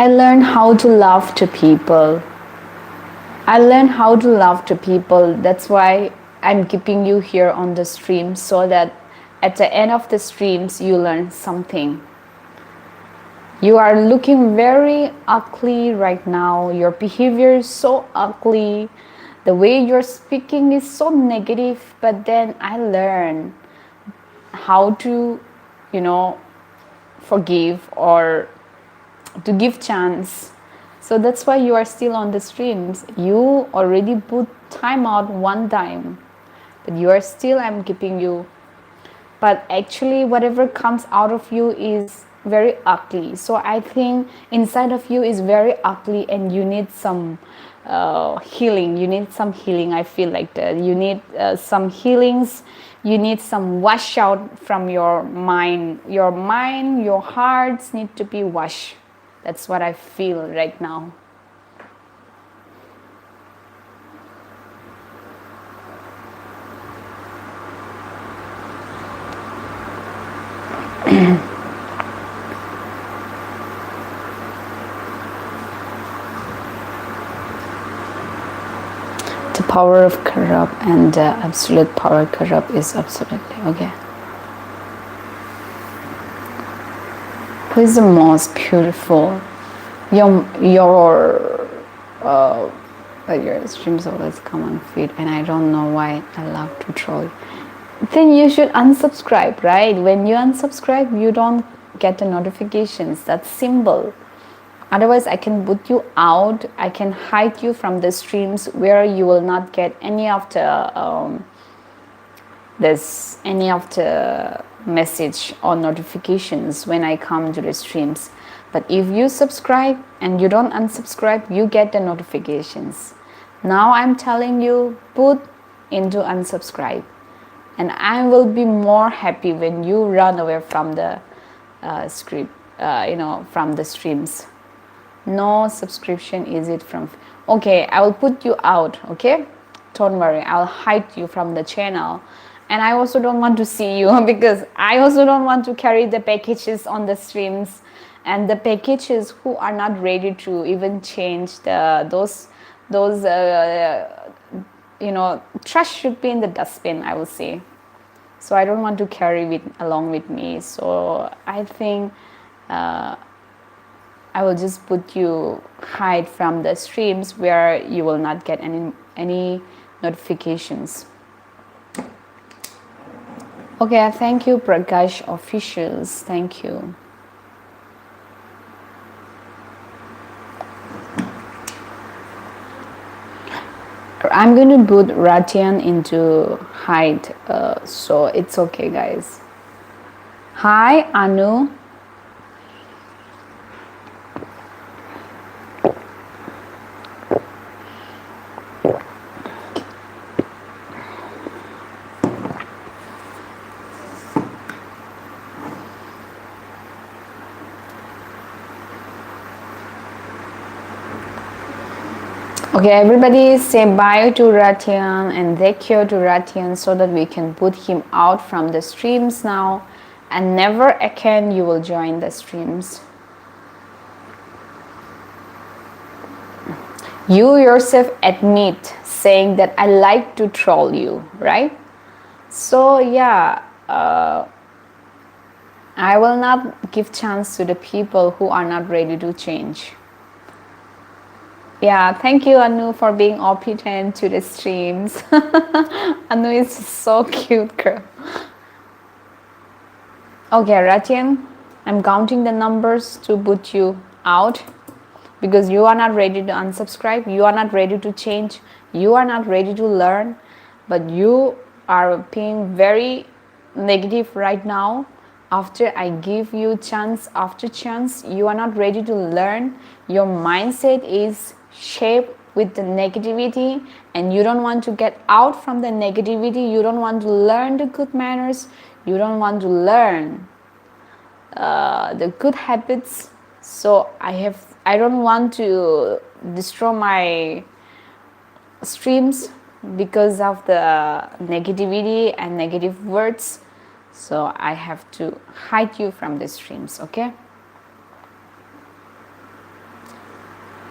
I learned how to love to people. I learned how to love to people. That's why I'm keeping you here on the stream so that at the end of the streams you learn something. You are looking very ugly right now. Your behavior is so ugly. The way you're speaking is so negative. But then I learned how to, forgive or to give chance. So that's why you are still on the streams. You already put time out one time, but you are still, I'm keeping you. But actually whatever comes out of you is very ugly. So I think inside of you is very ugly and you need some healing. You need some healing. I feel like that you need some healings. You need some wash out from your mind. Your hearts need to be washed. That's what I feel right now. The power of corrupt and the absolute power corrupt is absolutely okay. Who is the most beautiful? Your streams always come on feed, and I don't know why I love to troll you. Then you should unsubscribe, right? When you unsubscribe, you don't get the notifications. That's simple. Otherwise, I can put you out. I can hide you from the streams where you will not get any of the message or notifications when I come to the streams. But if you subscribe and you don't unsubscribe, you get the notifications. Now I'm telling you, put into unsubscribe, and I will be more happy when you run away from the from the streams. No subscription, is it from? Okay, I will put you out. Okay, don't worry, I'll hide you from the channel. And I also don't want to see you because I also don't want to carry the packages on the streams, and the packages who are not ready to even change those trash should be in the dustbin, I will say. So I don't want to carry along with me. So I think I will just put you hide from the streams where you will not get any notifications. Okay, thank you, Prakash Officials. Thank you. I'm going to put Ratian into hide, so it's okay, guys. Hi, Anu. Okay, everybody say bye to Ratian and thank you to Ratian so that we can put him out from the streams now, and never again you will join the streams. You yourself admit saying that I like to troll you, right? So yeah, I will not give chance to the people who are not ready to change. Yeah, thank you, Anu, for being obedient to the streams. Anu is so cute, girl. Okay, Ratian, I'm counting the numbers to put you out because you are not ready to unsubscribe, you are not ready to change, you are not ready to learn, but you are being very negative right now. After I give you chance after chance, you are not ready to learn. Your mindset is shaped with the negativity, and you don't want to get out from the negativity. You don't want to learn the good manners. You don't want to learn the good habits. So I don't want to destroy my streams because of the negativity and negative words. So I have to hide you from the streams, okay?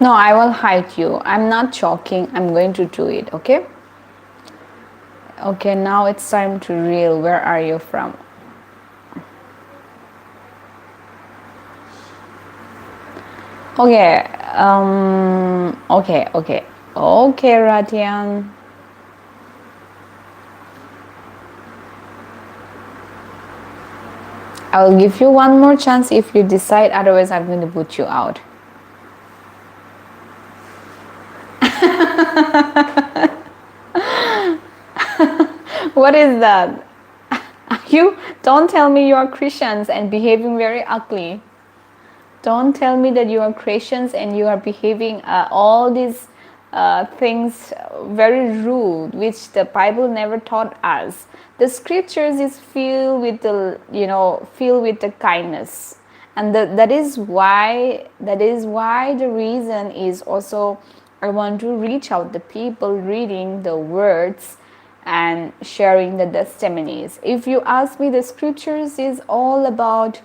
No, I will hide you. I'm not joking. I'm going to do it, okay? Okay, now it's time to reel. Where are you from? Okay, okay, Ratian. I will give you one more chance if you decide, otherwise I'm going to put you out. What is that? You don't tell me you are Christians and behaving very ugly. Don't tell me that you are Christians and you are behaving all these things very rude, which the Bible never taught us. The scriptures is filled with the kindness, and that is why the reason is also I want to reach out the people reading the words and sharing the testimonies. If you ask me, the scriptures is all about,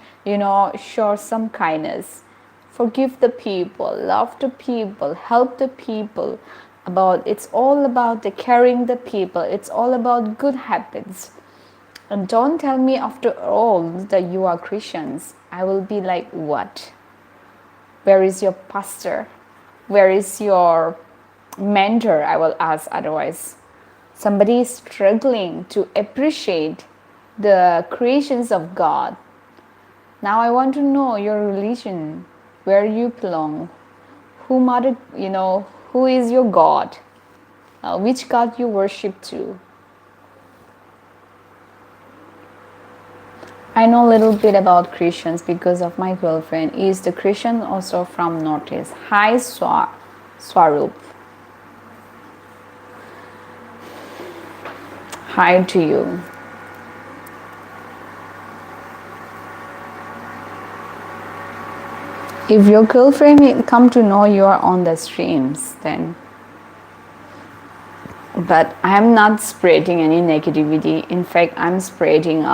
show some kindness, forgive the people, love the people, help the people. It's all about the caring the people. It's all about good habits. And don't tell me after all that you are Christians. I will be like, what? Where is your pastor? Where is your mentor? I will ask otherwise. Somebody is struggling to appreciate the creations of God. Now I want to know your religion, where you belong, who is your God, which God you worship to. I know a little bit about Christians because of my girlfriend. Is the Christian also from Northeast? Hi, Swarup. Hi to you. If your girlfriend come to know you are on the streams, then. But I am not spreading any negativity. In fact, I'm spreading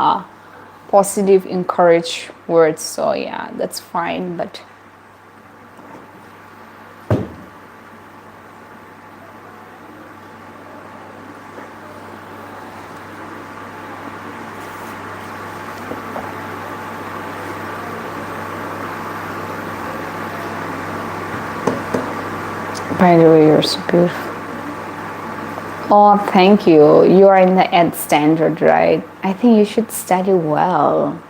positive, encourage words. So yeah, that's fine. But by the way, you're so beautiful. Oh, thank you. You are in the ed standard, right? I think you should study well.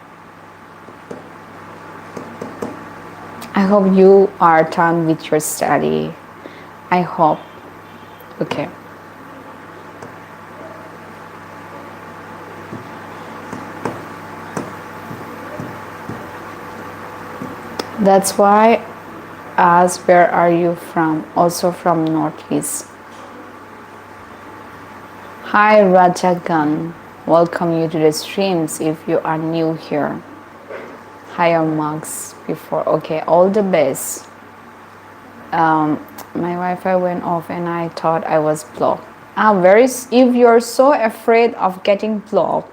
I hope you are done with your study. I hope. Okay. That's why I asked, where are you from? Also from Northeast. Hi Rajagan, welcome you to the streams if you are new here. Higher marks before. Okay, all the best. My Wi-Fi went off and I thought I was blocked. If you're so afraid of getting blocked,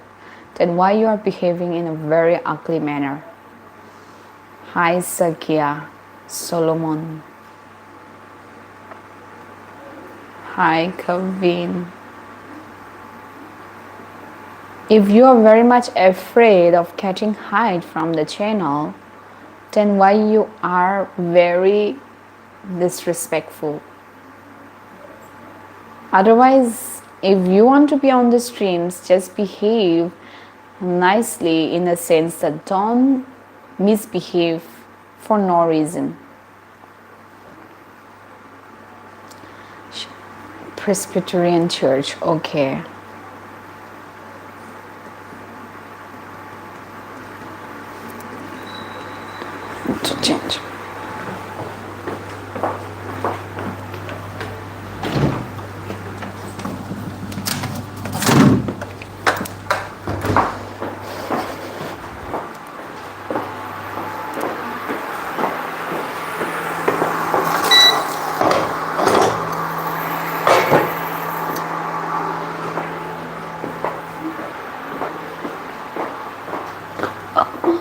then why you are behaving in a very ugly manner? Hi Sakia, Solomon. Hi Kevin. If you are very much afraid of catching height from the channel, then why you are very disrespectful? Otherwise, if you want to be on the streams, just behave nicely, in a sense that don't misbehave for no reason. Presbyterian Church, okay. To change.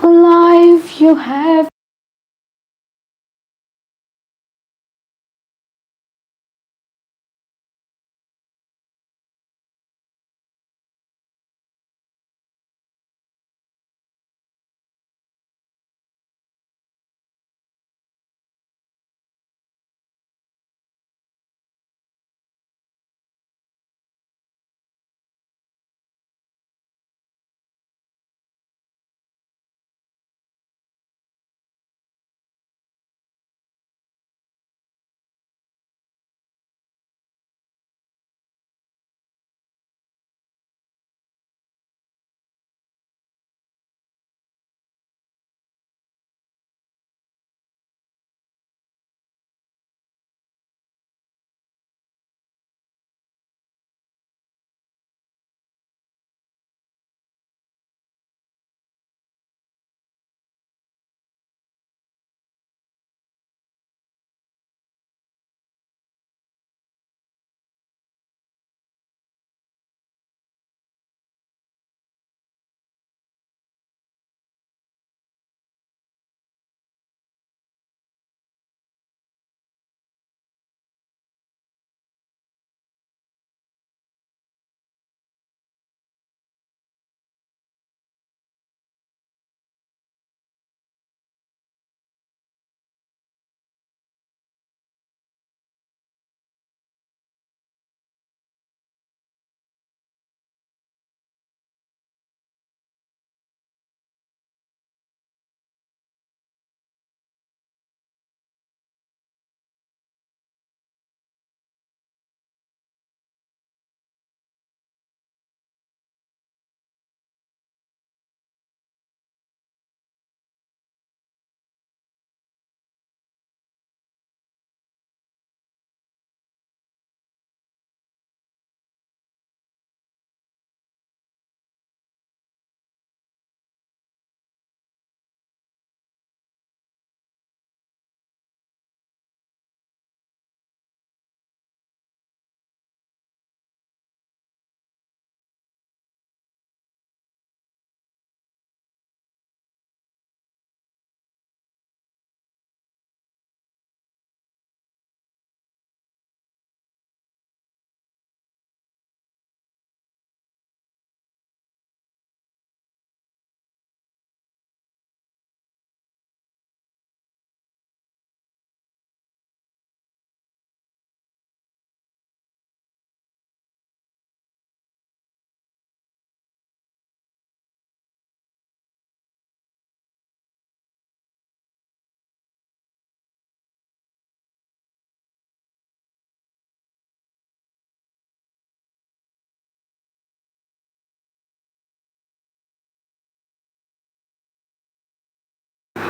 Life you have.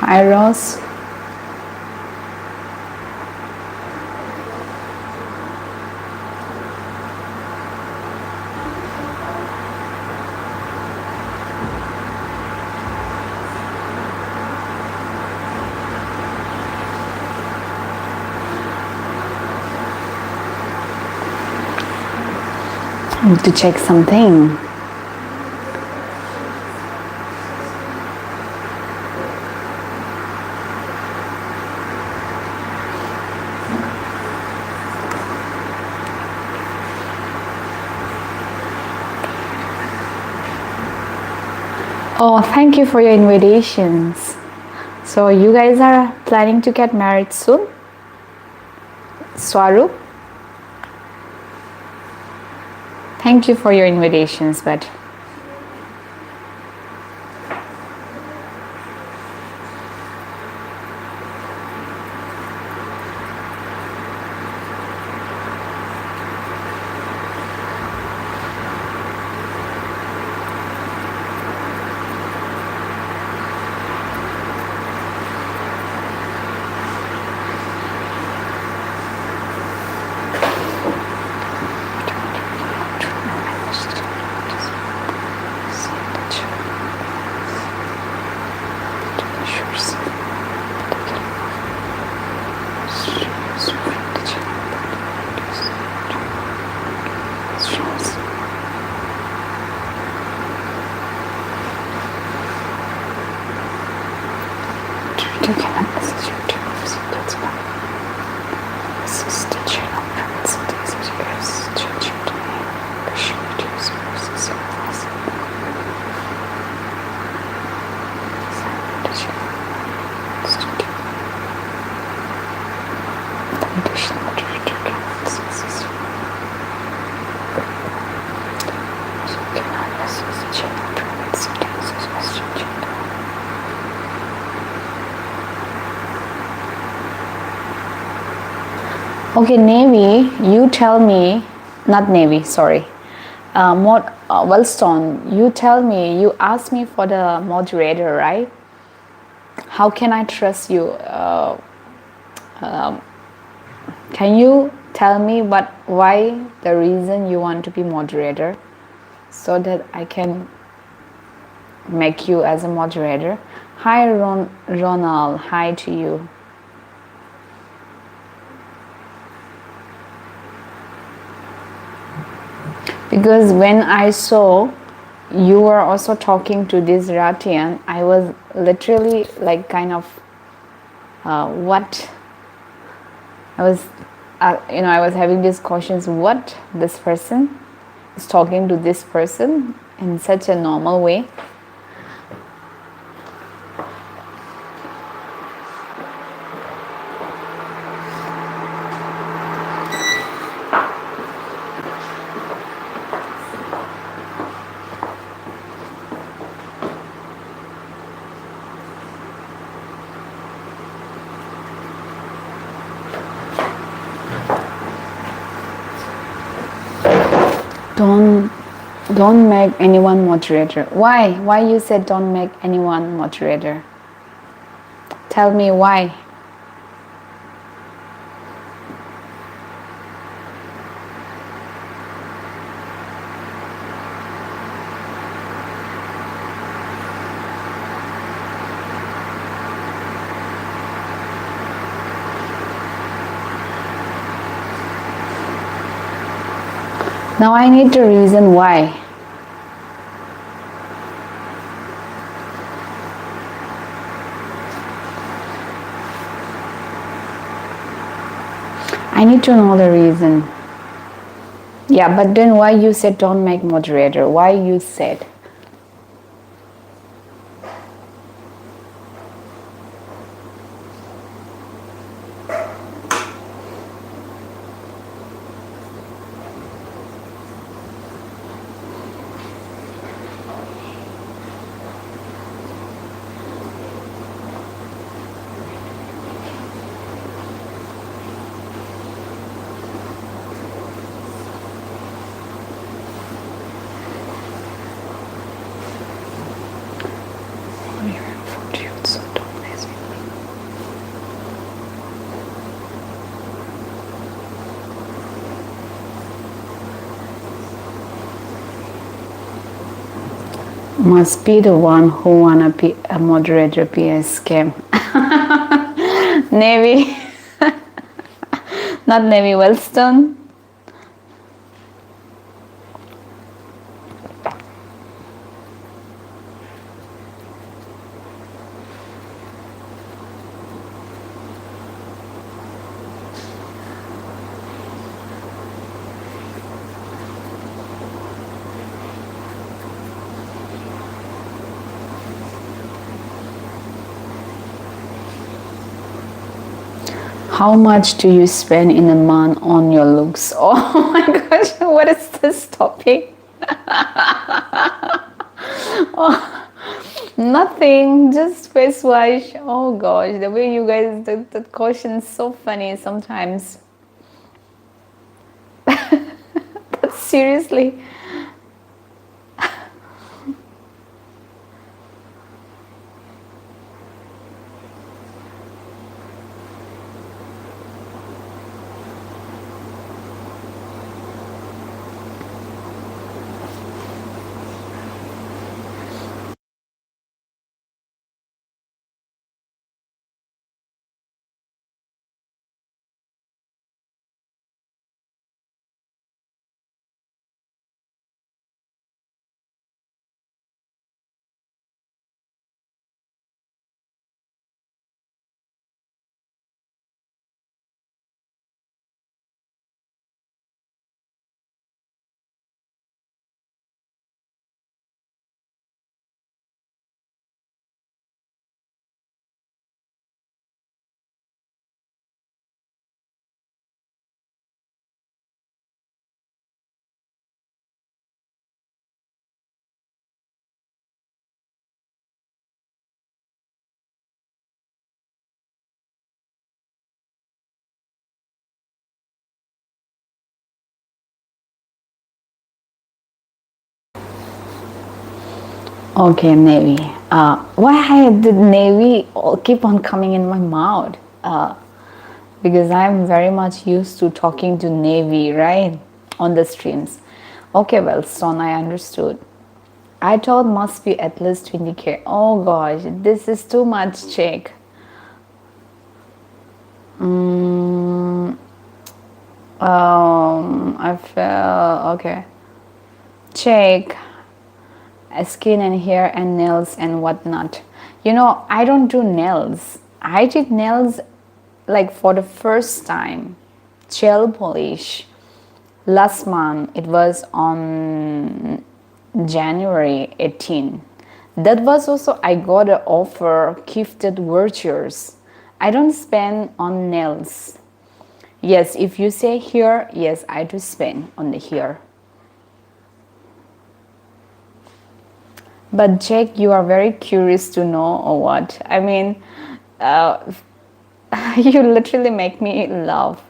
Hi Ross. I need to check something. Oh, thank you for your invitations. So you guys are planning to get married soon? Swaru? Thank you for your invitations, but okay, Navy, you tell me, not Navy, sorry. Wellstone, you tell me, you asked me for the moderator, right? How can I trust you? Can you tell me why the reason you want to be moderator so that I can make you as a moderator? Hi, Ronald, hi to you. Because when I saw you were also talking to this Ratian, I was literally like kind of what I was, I was having these questions. What this person is talking to this person in such a normal way. Don't make anyone moderator. Why you said don't make anyone moderator? Tell me why. Now I need the reason why. I need to know the reason. Yeah, but then why you said don't make moderator? Why you said? Must be the one who wanna be a moderator PS scam. Navy. Not Navy Wellstone. How much do you spend in a month on your looks? Oh my gosh, what is this topic? Nothing, just face wash. Oh gosh, the way you guys, the question is so funny sometimes. But seriously. Okay, Navy. Why did Navy keep on coming in my mouth? Because I'm very much used to talking to Navy, right? On the streams. Okay, well, Stone, I understood. I thought must be at least 20K. Oh gosh, this is too much, check. I feel okay. Check. Skin and hair and nails and whatnot. You know, I don't do nails. I did nails like for the first time. Gel polish. Last month, it was on January 18. That was also, I got an offer, gifted vouchers. I don't spend on nails. Yes, if you say here, yes, I do spend on the here. But Jack, you are very curious to know or what? I mean, you literally make me laugh.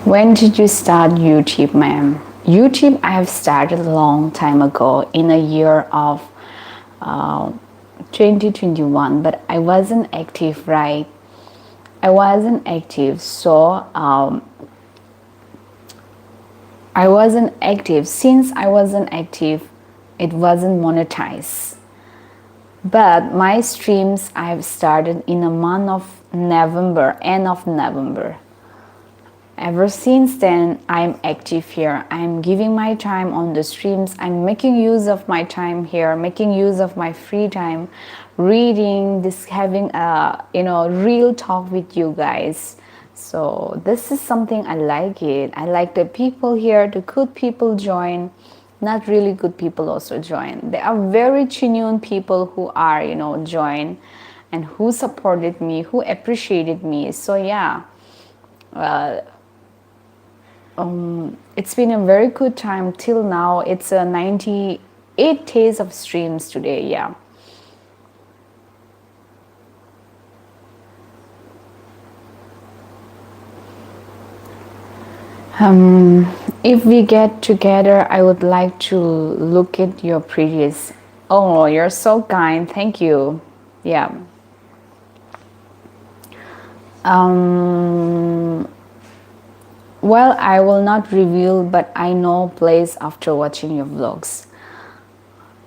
When did you start YouTube, ma'am? YouTube, I have started a long time ago in a year of 2021, but I wasn't active, right? I wasn't active, so I wasn't active. Since I wasn't active, it wasn't monetized. But my streams I've started in a month of November, end of November. Ever since then, I'm active here. I'm giving my time on the streams. I'm making use of my time here, making use of my free time, reading, this having a real talk with you guys. So this is something I like it. I like the people here, the good people join, not really good people also join. There are very genuine people who are, join and who supported me, who appreciated me. So yeah. It's been a very good time till now. It's a 98 days of streams today. Yeah. If we get together, I would like to look at your previous. Oh, you're so kind. Thank you. Yeah. Well, I will not reveal, but I know place after watching your vlogs.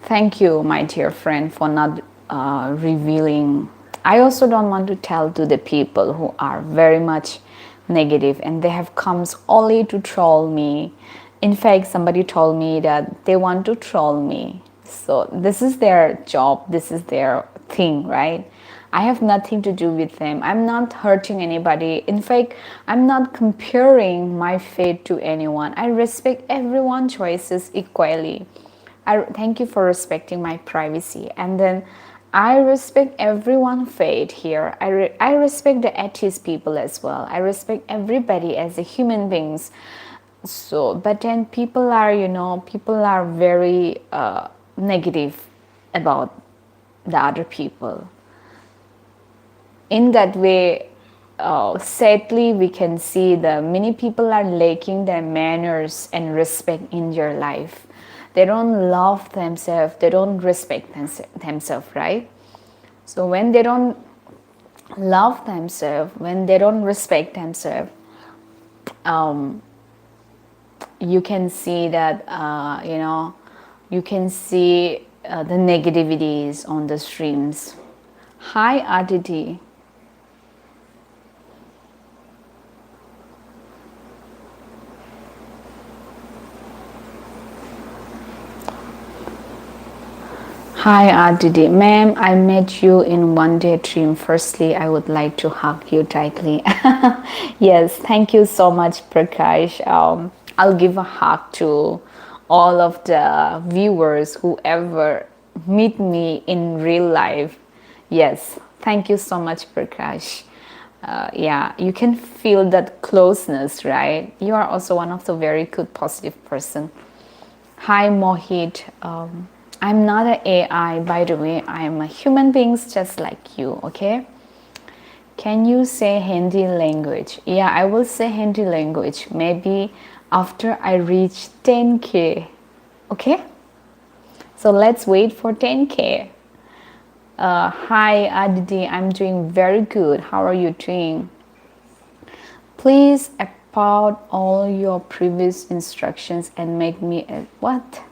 Thank you, my dear friend, for not revealing. I also don't want to tell to the people who are very much negative and they have comes only to troll me. In fact, somebody told me that they want to troll me. So this is their job, this is their thing, right? I have nothing to do with them. I'm not hurting anybody. In fact, I'm not comparing my fate to anyone. I respect everyone's choices equally. I thank you for respecting my privacy. And then I respect everyone's fate here. I respect the atheist people as well. I respect everybody as a human beings. So, but then people are, people are very negative about the other people. In that way, sadly, we can see that many people are lacking their manners and respect in their life. They don't love themselves, they don't respect themselves, right? So when they don't love themselves, when they don't respect themselves, you can see that, you can see the negativities on the streams. Hi, Aditi. Hi, Aditi. Ma'am, I met you in one day dream. Firstly, I would like to hug you tightly. Yes, thank you so much, Prakash. I'll give a hug to all of the viewers who ever meet me in real life. Yes, thank you so much, Prakash. Yeah, you can feel that closeness, right? You are also one of the very good, positive person. Hi, Mohit. I'm not an AI, by the way. I am a human being just like you, okay? Can you say Hindi language? Yeah, I will say Hindi language maybe after I reach 10K, okay? So let's wait for 10K. Hi, Aditi. I'm doing very good. How are you doing? Please about all your previous instructions and make me a what?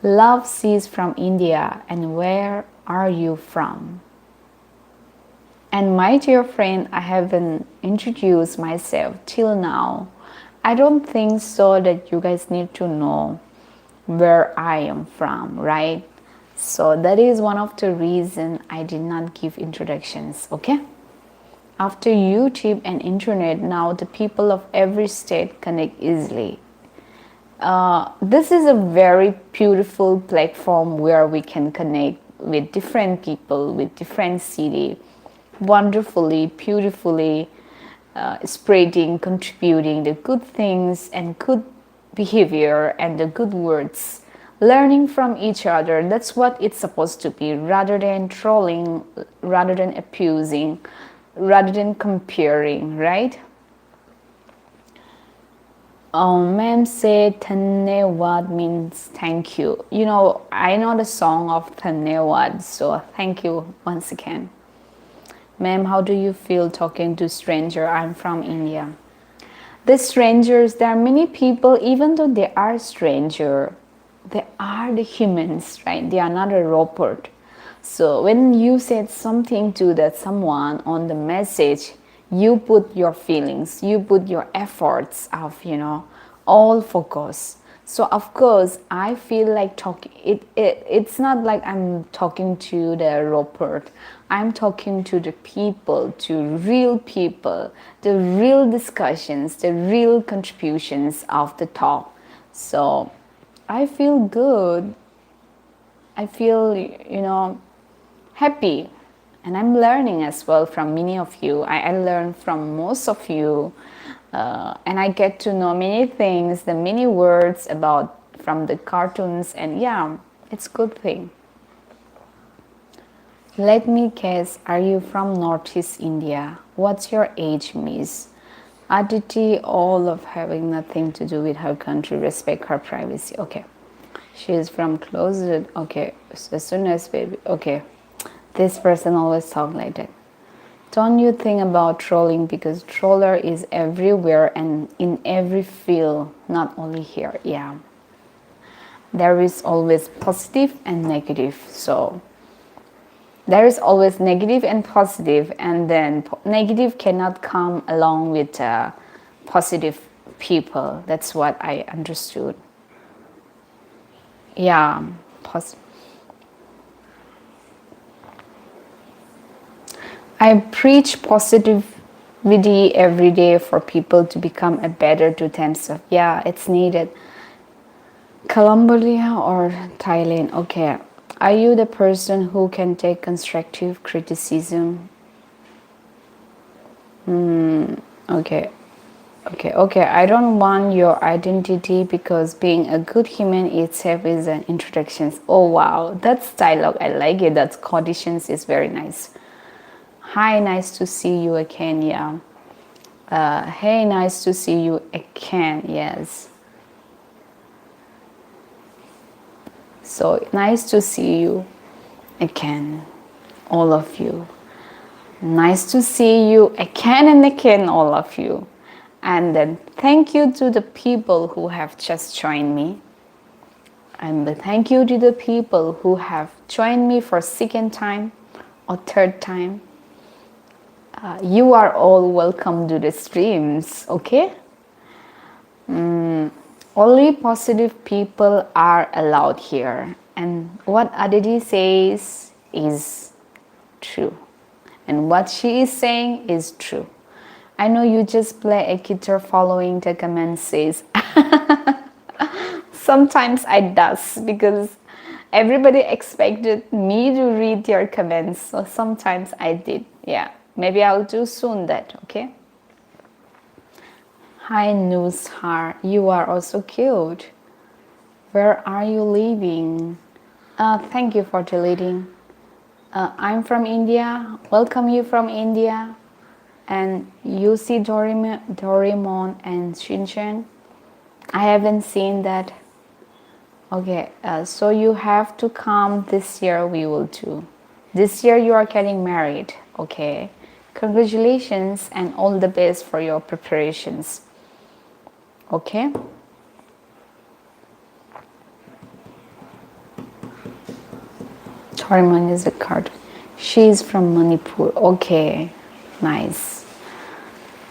Love sees from India, and where are you from? And my dear friend, I haven't introduced myself till now. I don't think so that you guys need to know where I am from, right? So that is one of the reasons I did not give introductions, okay? After YouTube and internet, now the people of every state connect easily. This is a very beautiful platform where we can connect with different people, with different city, wonderfully, beautifully, spreading, contributing the good things and good behavior and the good words, learning from each other. That's what it's supposed to be, rather than trolling, rather than abusing, rather than comparing, right? Ma'am said Dhanyawad means thank you. You know, I know the song of Dhanyawad, so thank you once again. Ma'am, how do you feel talking to stranger? I'm from India. The strangers, there are many people, even though they are stranger, they are the humans, right? They are not a robot. So when you said something to that someone on the message, you put your feelings, you put your efforts of, all focus. So of course, I feel like talking. It's not like I'm talking to the robot. I'm talking to the people, to real people, the real discussions, the real contributions of the talk. So I feel good. I feel, happy. And I'm learning as well from many of you. I learn from most of you. And I get to know many things, the many words about from the cartoons. And yeah, it's a good thing. Let me guess, are you from Northeast India? What's your age, miss? Aditi, all of having nothing to do with her country, respect her privacy. Okay. She is from closet. Okay. So as soon as baby. Okay. This person always talk like that. Don't you think about trolling, because troller is everywhere and in every field, not only here. Yeah. There is always positive and negative. So There is always negative and positive, and then negative cannot come along with positive people. That's what I understood. Yeah, I preach positivity every day for people to become a better to themselves. Yeah, it's needed. Cambodia or Thailand? Okay. Are you the person who can take constructive criticism? Okay. Okay. I don't want your identity because being a good human itself is an introduction. Oh wow, that's dialogue. I like it. That's conditions is very nice. Hi, nice to see you again. Yeah. Hey, nice to see you again. Yes. So nice to see you again, all of you. Nice to see you again and again, all of you. And then thank you to the people who have just joined me. And thank you to the people who have joined me for second time or third time. You are all welcome to the streams, okay? Only positive people are allowed here. And what Aditi says is true. And what she is saying is true. I know you just play a guitar following the comment says. Sometimes I does because everybody expected me to read their comments. So sometimes I did. Yeah. Maybe I'll do soon that, okay? Hi Nushar, you are also cute. Where are you living? Thank you for deleting. I'm from India. Welcome you from India. And you see Doraemon and Shinchan. I haven't seen that. Okay, so you have to come this year. We will do. This year you are getting married. Okay. Congratulations and all the best for your preparations. Okay. Doraemon is a card. She's from Manipur. Okay. Nice.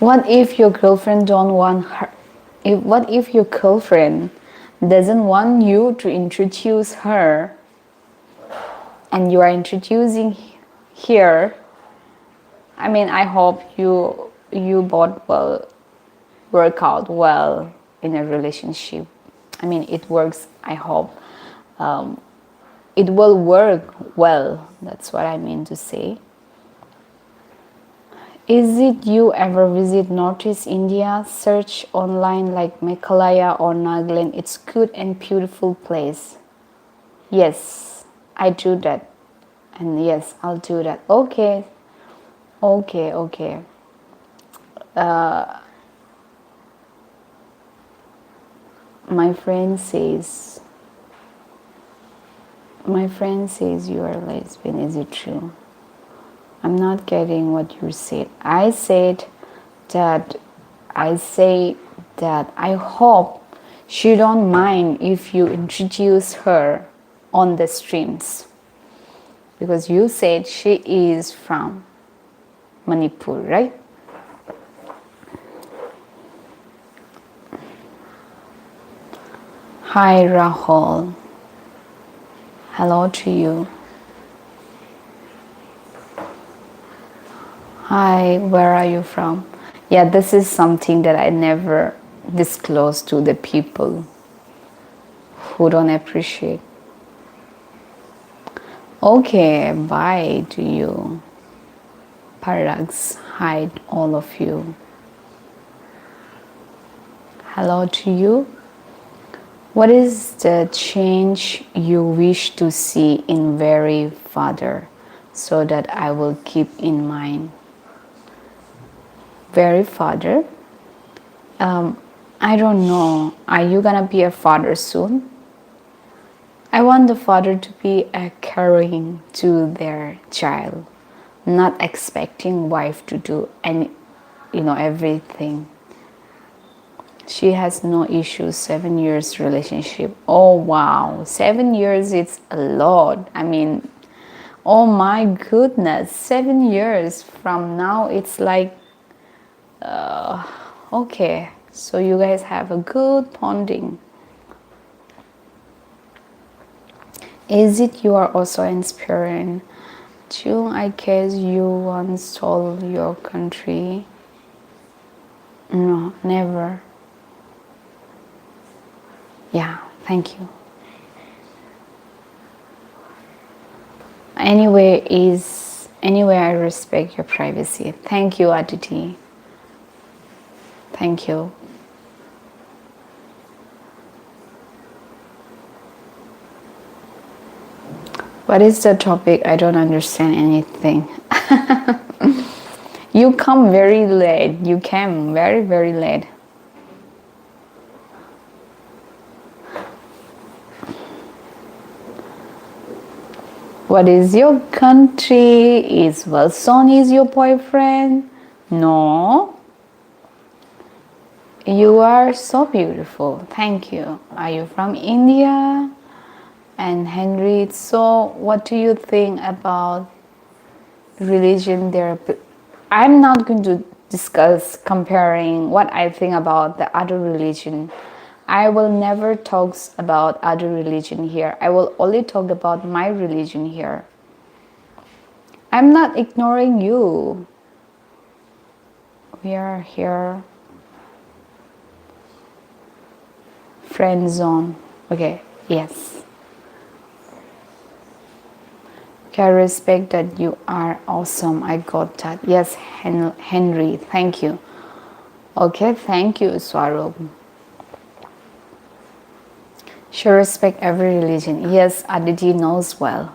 What if your girlfriend don't want her? What if your girlfriend doesn't want you to introduce her, and you are introducing here? I mean, I hope you both will work out well in a relationship. I mean, it works. I hope it will work well. That's what I mean to say. Is it you ever visit Northeast India? Search online like Meghalaya or Nagaland. It's good and beautiful place. Yes, I do that. And yes, I'll do that. Okay. My friend says you are lesbian. Is it true? I'm not getting what you said. I say that I hope she don't mind if you introduce her on the streams. Because you said she is from Manipur, right? Hi Rahul. Hello to you. Hi, where are you from? Yeah, this is something that I never disclose to the people who don't appreciate. Okay, bye to you. Parags, hi all of you. Hello to you. What is the change you wish to see in very father so that I will keep in mind? Very father? I don't know. Are you gonna be a father soon? I want the father to be caring to their child, not expecting wife to do everything. She has no issues. 7 years relationship. Oh wow, 7 years, it's a lot. I mean, Oh my goodness, 7 years from now, it's like, okay, so you guys have a good bonding. Is it you are also inspiring? Jung, I guess you once told your country. No, never. Yeah, thank you. Anyway, I respect your privacy. Thank you, Aditi. Thank you. What is the topic? I don't understand anything. You come very late. You came very, very late. What is your country? Is Wilson is your boyfriend? No. You are so beautiful. Thank you. Are you from India? And Henry, so what do you think about religion there? I'm not going to discuss comparing what I think about the other religion. I will never talk about other religion here. I will only talk about my religion here. I'm not ignoring you. We are here. Friend zone. Okay, yes. Okay, I respect that you are awesome. I got that. Yes, Henry, thank you. Okay, thank you, Swaroop. Sure, respect every religion. Yes, Aditi knows well.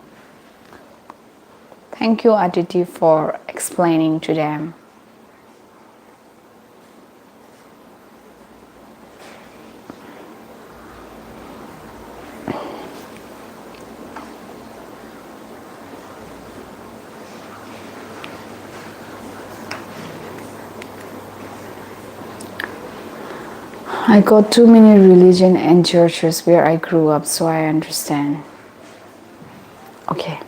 Thank you, Aditi, for explaining to them. I got too many religion and churches where I grew up, so I understand. Okay.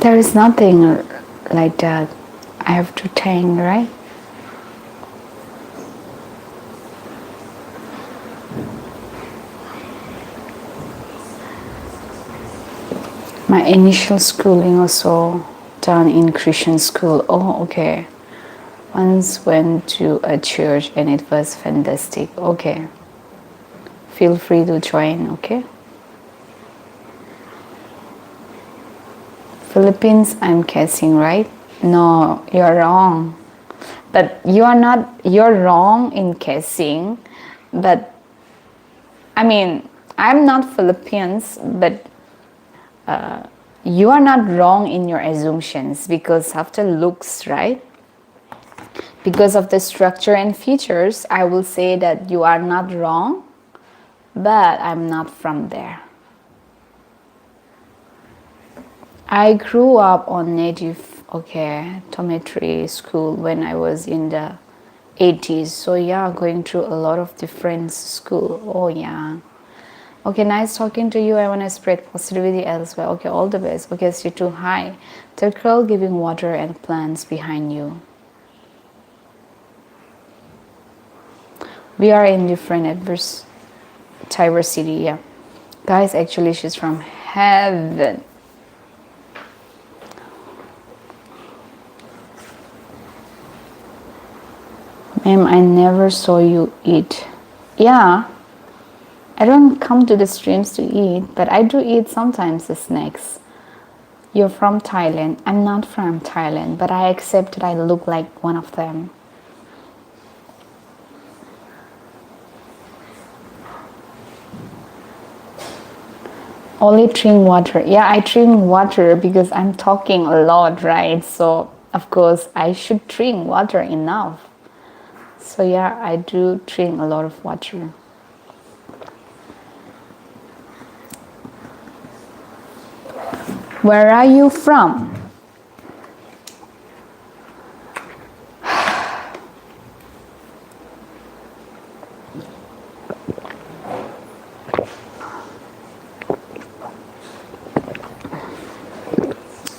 There is nothing like that I have to thank, right? My initial schooling also done in Christian school. Oh, okay. Once went to a church and it was fantastic. Okay. Feel free to join, okay? Philippines, I'm guessing, right? No, you're wrong. But you're wrong in guessing. But, I mean, I'm not Philippines, but you are not wrong in your assumptions because of the looks, right? Because of the structure and features, I will say that you are not wrong, but I'm not from there. I grew up on native, dormitory school when I was in the 80s. So yeah, going through a lot of different school. Oh yeah. Okay, nice talking to you. I want to spread positivity elsewhere. Okay, all the best. Okay, see you too. Hi. The girl giving water and plants behind you. We are in different diversity, yeah. Guys, actually she's from heaven. Ma'am, I never saw you eat. Yeah, I don't come to the streams to eat, but I do eat sometimes the snacks. You're from Thailand. I'm not from Thailand, but I accept that I look like one of them. Only drink water. Yeah, I drink water because I'm talking a lot, right? So Of course, I should drink water enough. So yeah, I do drink a lot of water. Where are you from?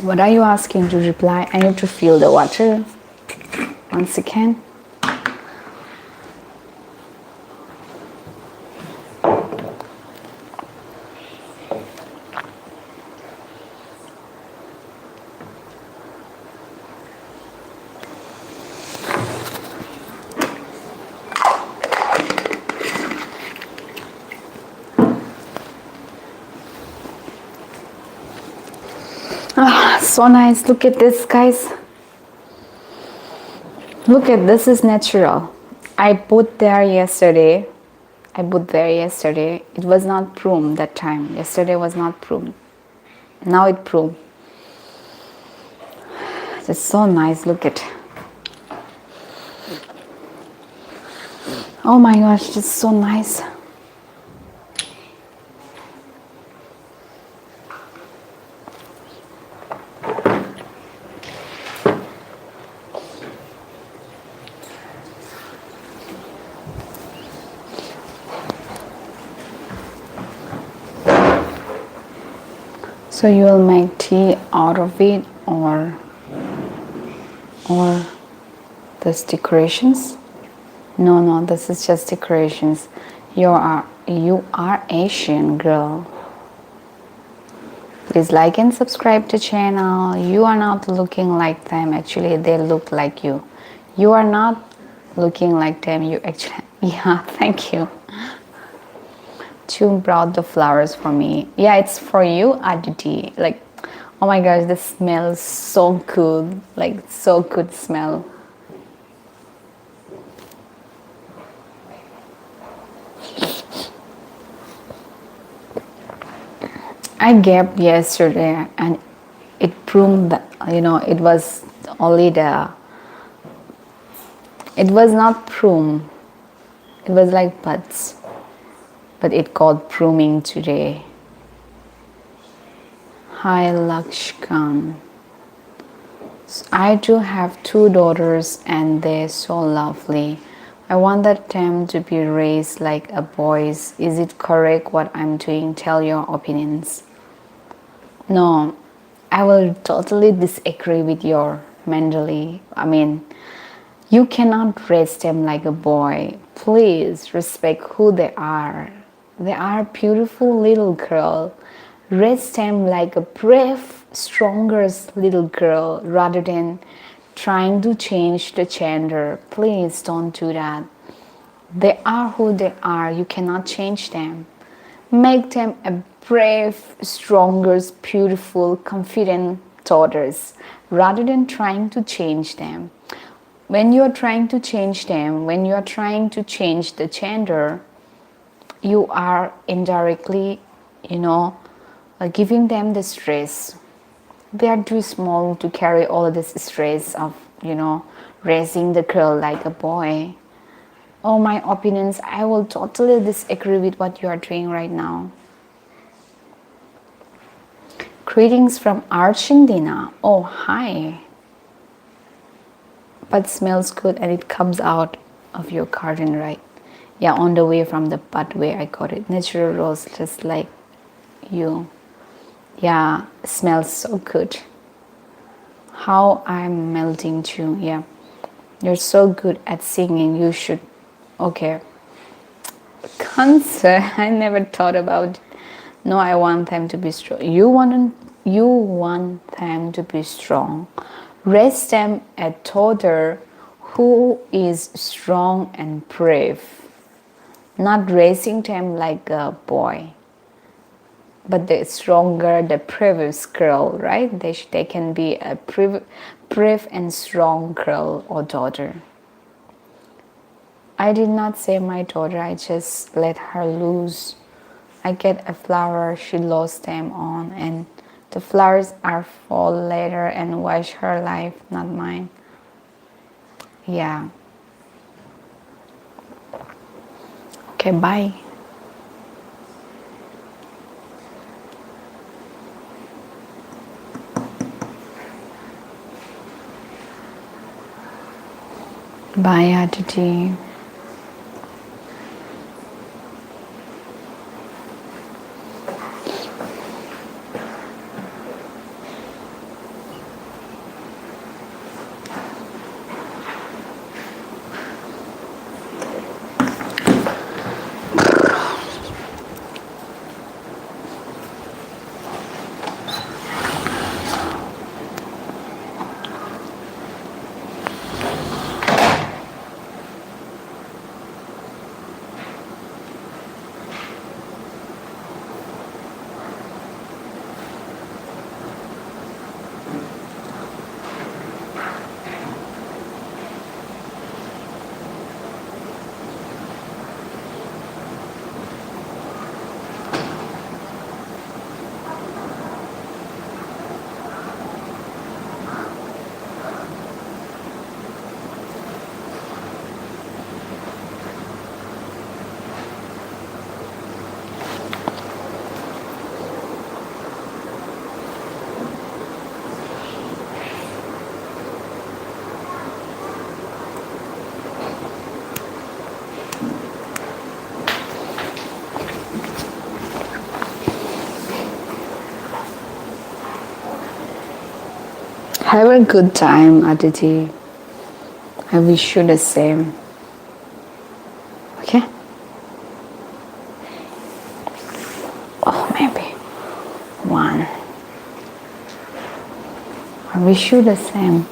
What are you asking to reply? I need to fill the water once again. Ah, so nice. Look at this, guys. Look at this is natural. I put there yesterday. It was not pruned that time. Yesterday was not pruned. Now it pruned. It's so nice. Look at. Oh my gosh, it's so nice. So you will make tea out of it, or this decorations? No, this is just decorations. You are Asian girl. Please like and subscribe to channel. You are not looking like them. Actually, they look like you. You are not looking like them. You actually, yeah, thank you. Jung brought the flowers for me. Yeah, it's for you, Aditi. Like, oh my gosh, this smells so good. Like, so good smell. I gave yesterday and it proved that, it was only it was not prune. It was like buds. But it got pruning today. Hi Lakshkan. I do have 2 daughters and they're so lovely. I want them to be raised like a boys. Is it correct what I'm doing? Tell your opinions. No, I will totally disagree with your mentally. I mean, you cannot raise them like a boy. Please respect who they are. They are beautiful little girl. Raise them like a brave, stronger little girl rather than trying to change the gender. Please don't do that. They are who they are. You cannot change them. Make them a brave, stronger, beautiful, confident daughters rather than trying to change them. When you are trying to change them, when you are trying to change the gender, you are indirectly, giving them the stress. They are too small to carry all of this stress of, raising the girl like a boy. Oh, my opinions, I will totally disagree with what you are doing right now. Greetings from Argentina. Oh, hi. But smells good and it comes out of your garden, right? Yeah, on the way from the pathway I got it. Natural rose, just like you. Yeah, smells so good. How I'm melting too. Yeah, you're so good at singing. You should. Okay. Cancer. I never thought about it. No, I want them to be strong. You want them to be strong. Raise them a daughter who is strong and brave. Not raising them like a boy, but the stronger, the previous girl, right? They can be a brave and strong girl or daughter. I did not say my daughter, I just let her loose. I get a flower, she lost them on, and The flowers are fall later and wash her life, not mine. Yeah. Okay, bye. Bye, Aditi. Have a good time, Aditi. I wish you the same. Okay? Oh, maybe one. I wish you the same.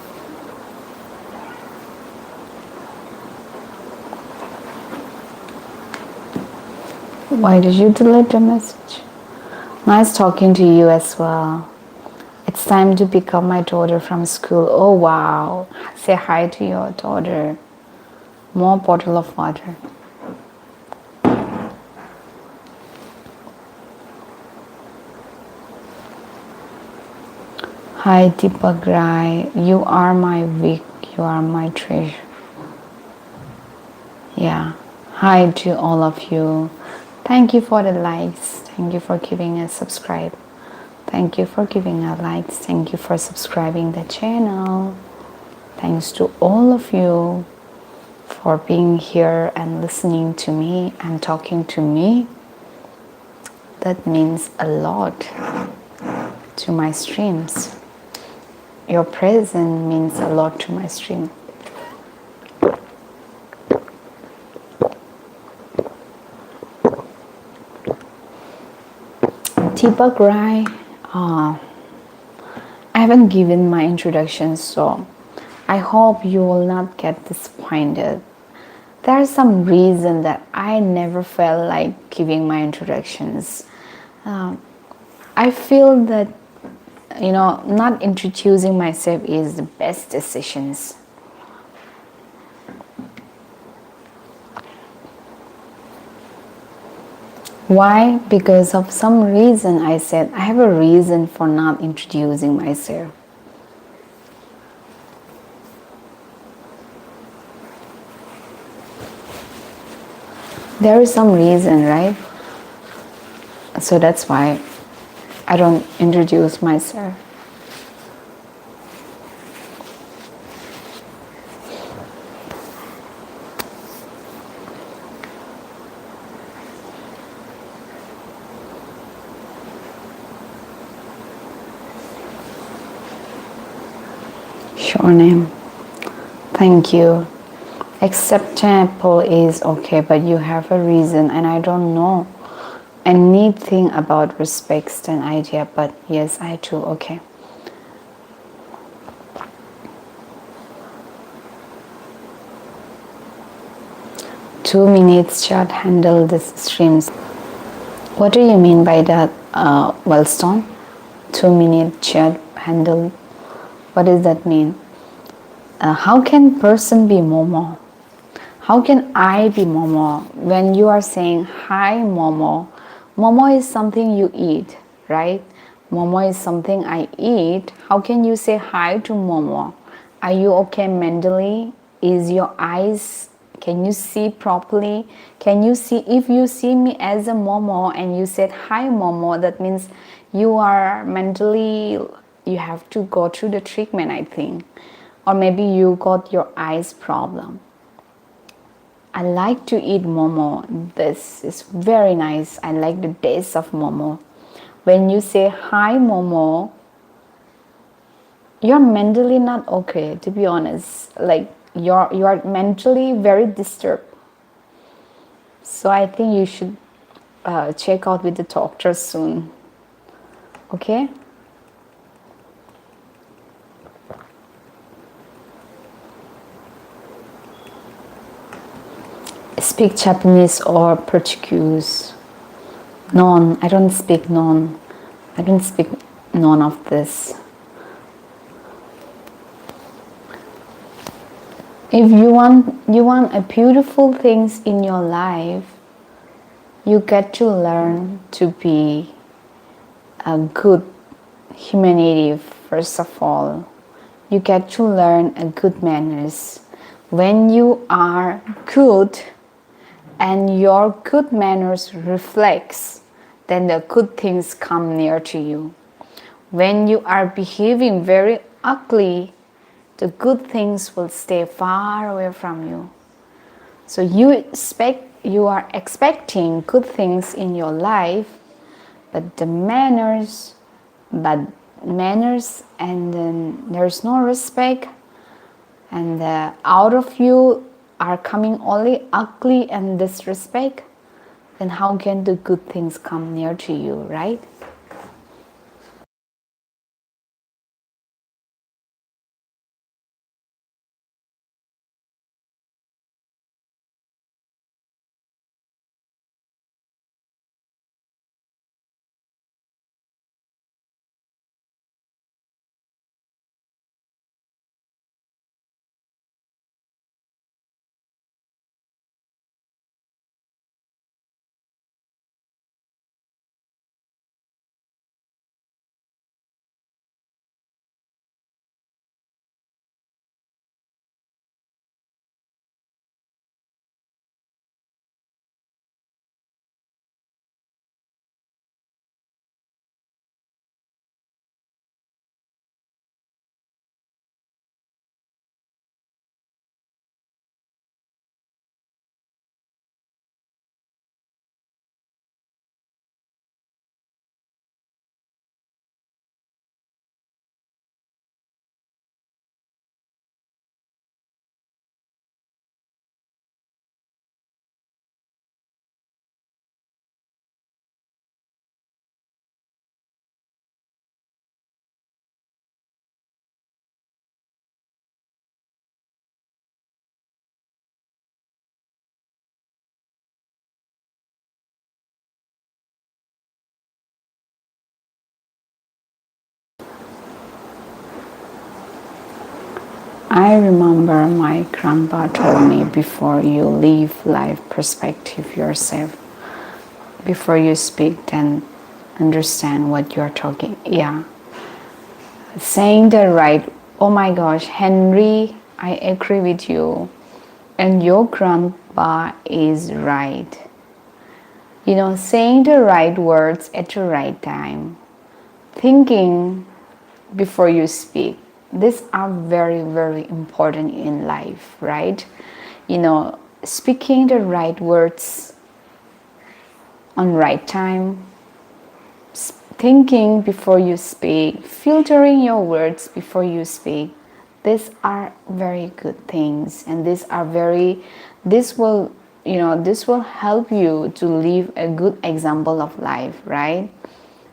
Why did you delete the message? Nice talking to you as well. It's time to pick up my daughter from school. Oh wow. Say hi to your daughter. More bottle of water. Hi Deepak Rai. You are my week. You are my treasure. Yeah. Hi to all of you. Thank you for the likes. Thank you for giving a subscribe. Thank you for giving a likes. Thank you for subscribing the channel. Thanks to all of you for being here and listening to me and talking to me. That means a lot to my streams. Your presence means a lot to my stream. Deepak Rai, I haven't given my introduction, so I hope you will not get disappointed. There's some reason that I never felt like giving my introductions. I feel that, not introducing myself is the best decisions. Why? Because of some reason I said I have a reason for not introducing myself. There is some reason, right? So that's why I don't introduce myself. Sure name. Thank you. Acceptable is okay, but you have a reason, and I don't know anything about respects and idea, but yes, I do. Okay. "2 minutes chat handle this streams." What do you mean by that, Wellstone? 2 minute chat handle. What does that mean? How can person be Momo? How can I be Momo? When you are saying hi Momo, Momo is something you eat, right? Momo is something I eat. How can you say hi to Momo? Are you okay mentally? Is your eyes, can you see properly? Can you see, if you see me as a Momo and you said hi Momo, that means you are mentally, you have to go through the treatment, I think. Or maybe you got your eyes problem. I like to eat Momo. This is very nice. I like the taste of Momo. When you say hi Momo, you're mentally not okay, to be honest. Like you're mentally very disturbed. So I think you should check out with the doctor soon. Okay? Speak Japanese or Portuguese? None. I don't speak none. I don't speak none of this. If you want a beautiful things in your life, you get to learn to be a good humanity first of all. You get to learn a good manners. When you are good and your good manners reflects, then the good things come near to you. When you are behaving very ugly, the good things will stay far away from you. So you are expecting good things in your life, but manners and then there's no respect, and out of you are coming only ugly and disrespect, then how can the good things come near to you, right? I remember my grandpa told me, before you leave life perspective yourself, before you speak, then understand what you're talking. Yeah, saying the right. Oh my gosh, Henry, I agree with you, and your grandpa is right. Saying the right words at the right time, thinking before you speak, these are very, very important in life, right? Speaking the right words on right time, thinking before you speak, filtering your words before you speak. These are very good things, and this will help you to live a good example of life, right?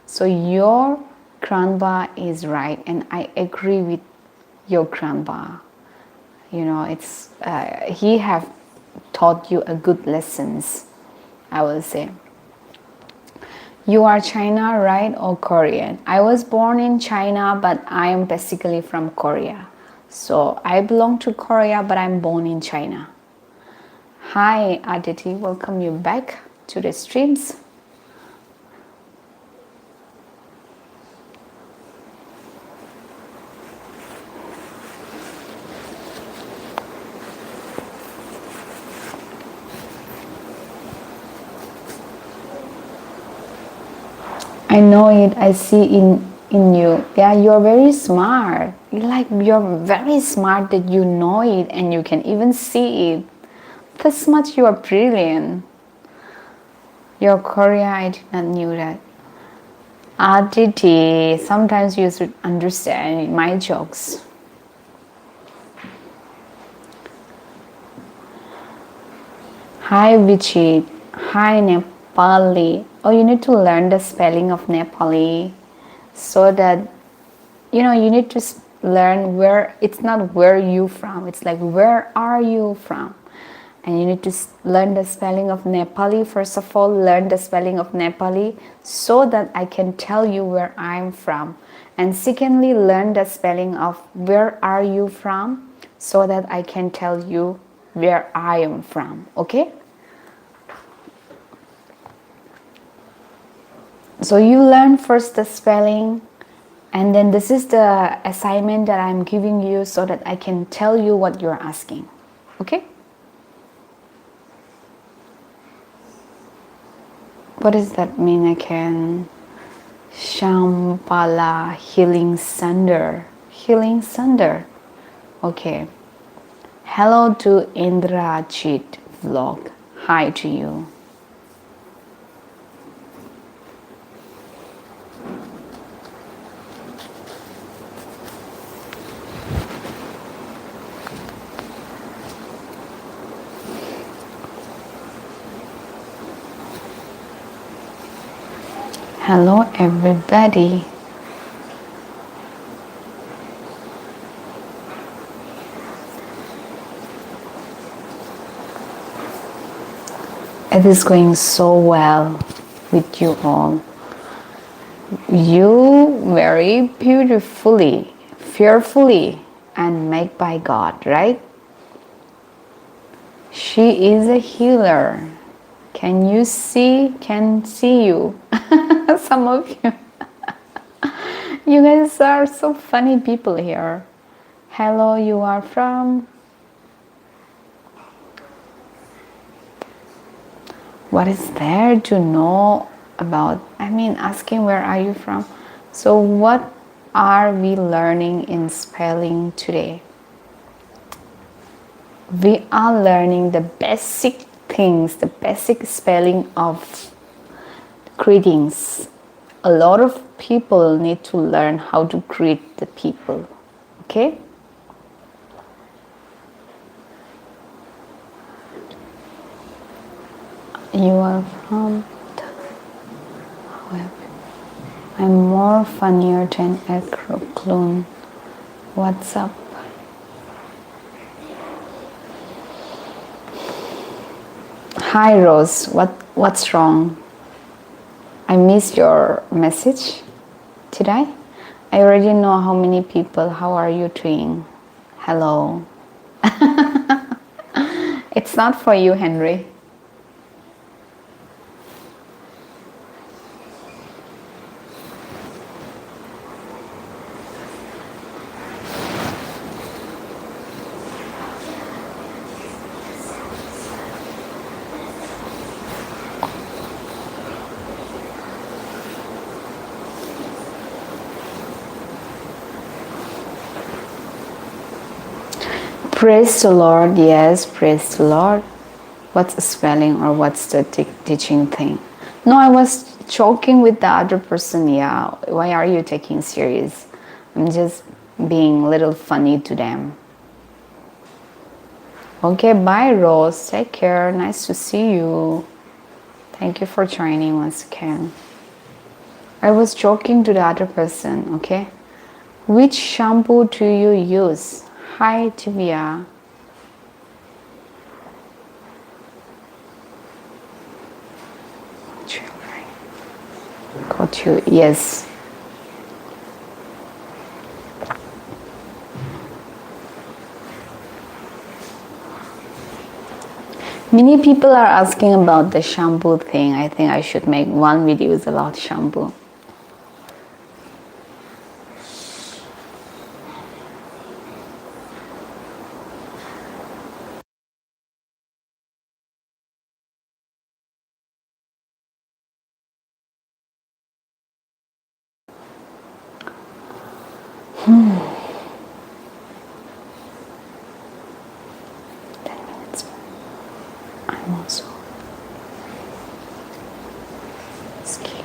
So your grandpa is right, and I agree with your grandpa. It's he have taught you a good lessons, I will say. You are China, right, or Korean? I was born in China, but I am basically from Korea. So I belong to Korea, but I'm born in China. Hi, Aditi, welcome you back to the streams. I know it. I see in you. Yeah, you're very smart. You're very smart that you know it and you can even see it. This much you are brilliant. Your Korea, I did not knew that. RTT, sometimes you should understand my jokes. Hi Vichit. Hi Nepali. Oh, you need to learn the spelling of Nepali so that you need to learn where it's not where you from, it's like where are you from, and you need to learn the spelling of Nepali. First of all, learn the spelling of Nepali so that I can tell you where I'm from, and secondly, learn the spelling of where are you from so that I can tell you where I am from. Okay, so you learn first the spelling. And then this is the assignment that I'm giving you so that I can tell you what you're asking. Okay? What does that mean? I can Shampala Healing Sunder. Healing Sunder. Okay. Hello to Indrajit Vlog. Hi to you. Hello everybody. It is going so well with you all. You very beautifully, fearfully, and made by God, right? She is a healer. Can see you. Some of you. You guys are so funny people here. Hello, you are from? What is there to know about? I mean, asking where are you from? So what are we learning in spelling today? We are learning the basic things, the basic spelling of greetings. A lot of people need to learn how to greet the people. Okay? You are from? I'm more funnier than a clone. What's up? Hi Rose, what's wrong? I missed your message. Did I? I already know how many people. How are you doing? Hello. It's not for you, Henry. Praise the Lord. Yes, praise the Lord. What's the spelling or what's the teaching thing? No, I was joking with the other person. Yeah, why are you taking serious? I'm just being a little funny to them. Okay, bye Rose. Take care. Nice to see you. Thank you for joining once again. I was joking to the other person, okay? Which shampoo do you use? Hi, Tivia. Got you, yes. Many people are asking about the shampoo thing. I think I should make one video about shampoo. 10 minutes. I'm also skiing.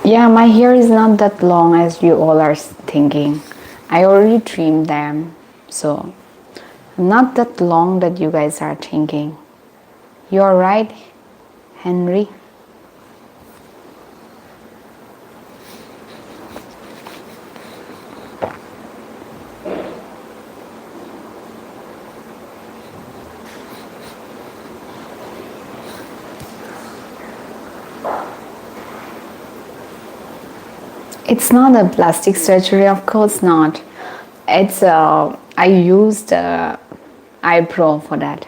Yeah, my hair is not that long as you all are thinking. I already trimmed them, so not that long that you guys are thinking. You're right, Henry. It's not a plastic surgery, of course not. It's I used eyebrow for that.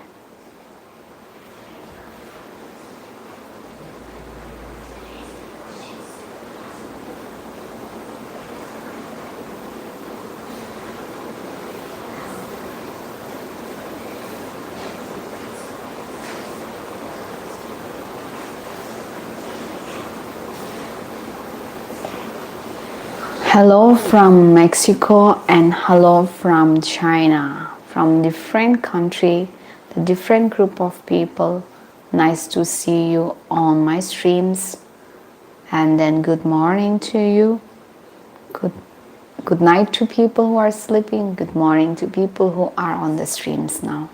Hello from Mexico and hello from China, from different country, the different group of people. Nice to see you on my streams. And then good morning to you. Good night to people who are sleeping. Good morning to people who are on the streams now.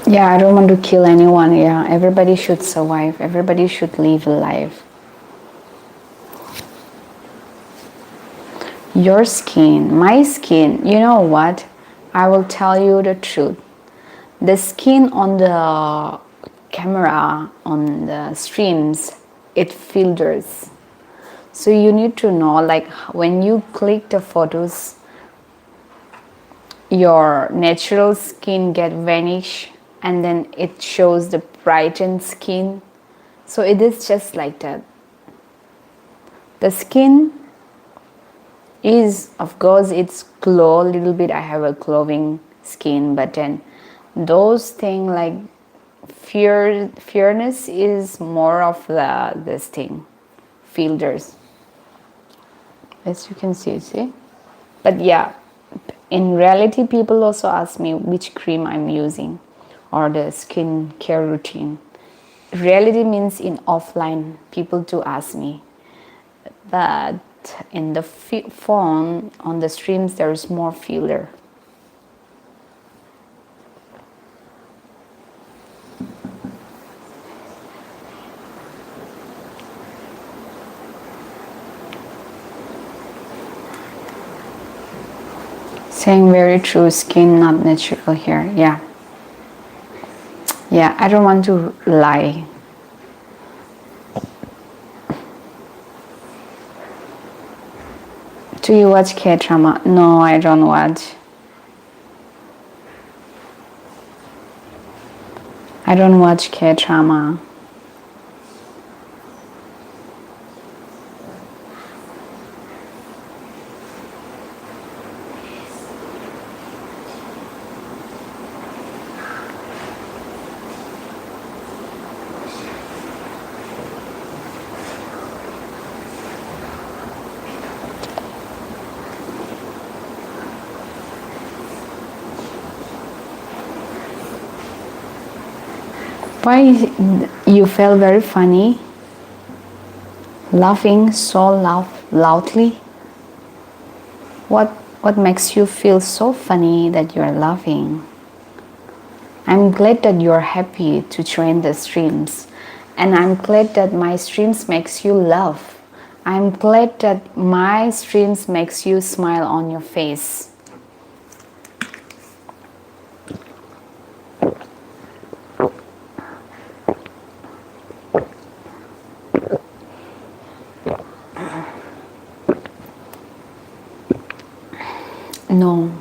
Yeah, I don't want to kill anyone. Yeah, everybody should survive. Everybody should live a life. Your skin, my skin, you know what? I will tell you the truth. The skin on the camera, on the streams, it filters. So you need to know, like when you click the photos, your natural skin get vanish and then it shows the brightened skin. So it is just like that. The skin is, of course, it's glow a little bit. I have a glowing skin, but then those things like fairness is more of this thing, filters, as you can see. But yeah, in reality, people also ask me which cream I'm using or the skin care routine. Reality means in offline, people do ask me. But in the phone, on the streams, there's more filter. Saying very true, skin not natural hair. Yeah, I don't want to lie. Do you watch K-drama? No, I don't watch. I don't watch K-drama. Why you feel very funny? Laughing so loudly? What makes you feel so funny that you're laughing? I'm glad that you're happy to join the streams, and I'm glad that my streams makes you laugh. I'm glad that my streams makes you smile on your face. No,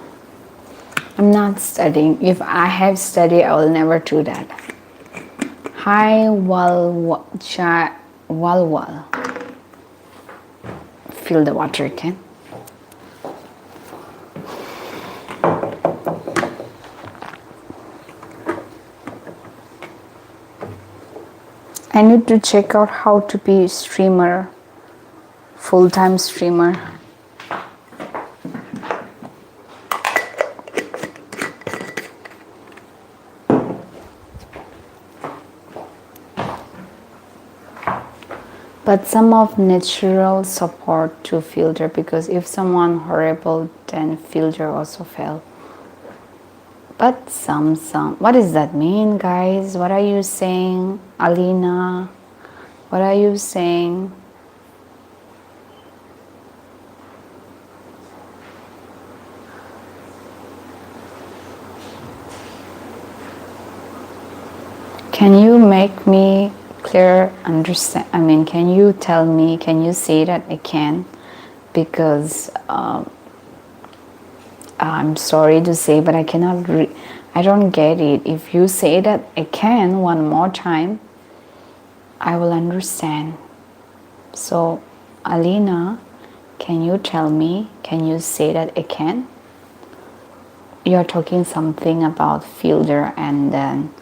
I'm not studying. If I have study, I will never do that. Hi, Wal. Fill the water can. I need to check out how to be streamer, full-time streamer. But some of natural support to filter, because if someone horrible, then filter also fail. But some, what does that mean, guys? What are you saying, Alina? What are you saying? Can you make me clear understand? I mean, can you tell me, can you say that I can? Because I'm sorry to say, but I cannot I don't get it. If you say that I can one more time, I will understand. So Alina, can you tell me, can you say that I can? You're talking something about filter and then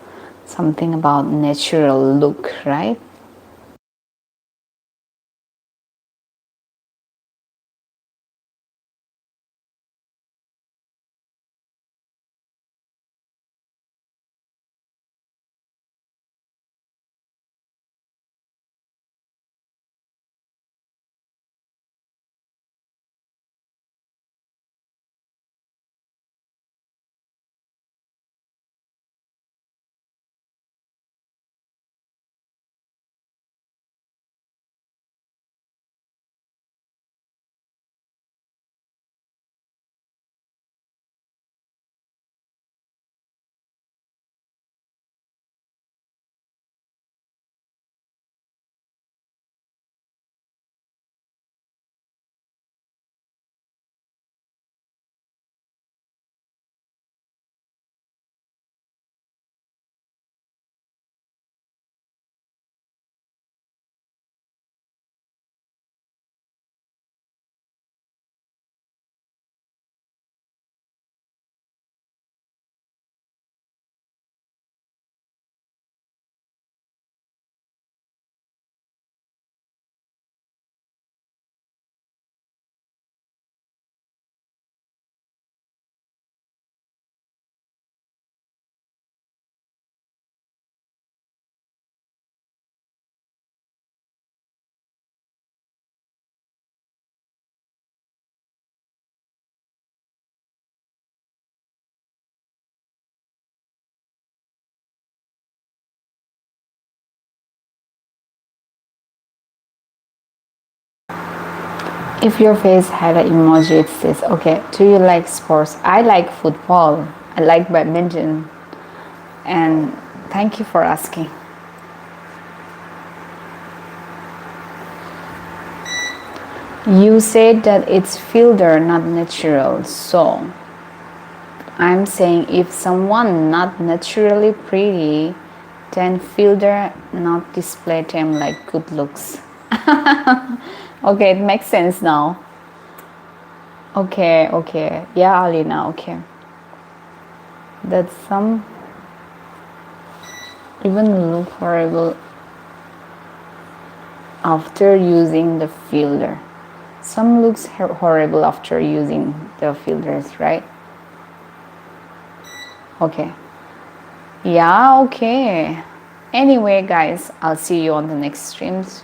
something about natural look, right? If your face had an emoji, it says, okay, do you like sports? I like football. I like badminton. And thank you for asking. You said that it's filter, not natural. So I'm saying if someone not naturally pretty, Then filter, not display them like good looks. Okay, it makes sense now. Okay, okay. Yeah, Alina, okay. That some even look horrible after using the filter. Some looks horrible after using the filters, right? Okay. Yeah, okay. Anyway, guys, I'll see you on the next streams.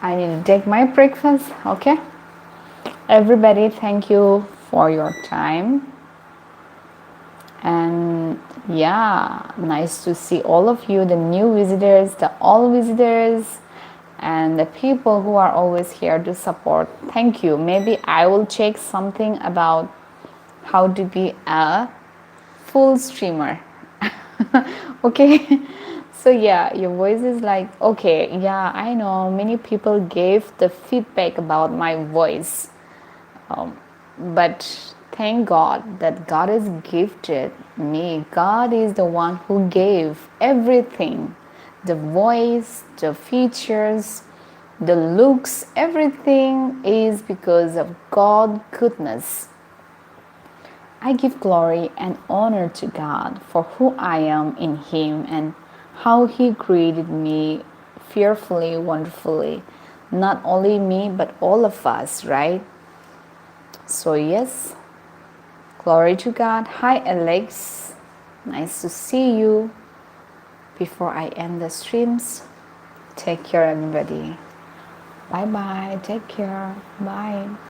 I need to take my breakfast, okay? Everybody, thank you for your time. And yeah, nice to see all of you, the new visitors, the all visitors, and the people who are always here to support. Thank you. Maybe I will check something about how to be a full streamer. Okay. So yeah, your voice is like, okay, yeah, I know many people gave the feedback about my voice, but thank God that God has gifted me. God is the one who gave everything, the voice, the features, the looks, everything is because of God's goodness. I give glory and honor to God for who I am in Him and how He created me fearfully, wonderfully. Not only me, but all of us, right? So, yes, glory to God. Hi, Alex. Nice to see you. Before I end the streams, take care, everybody. Bye bye. Take care. Bye.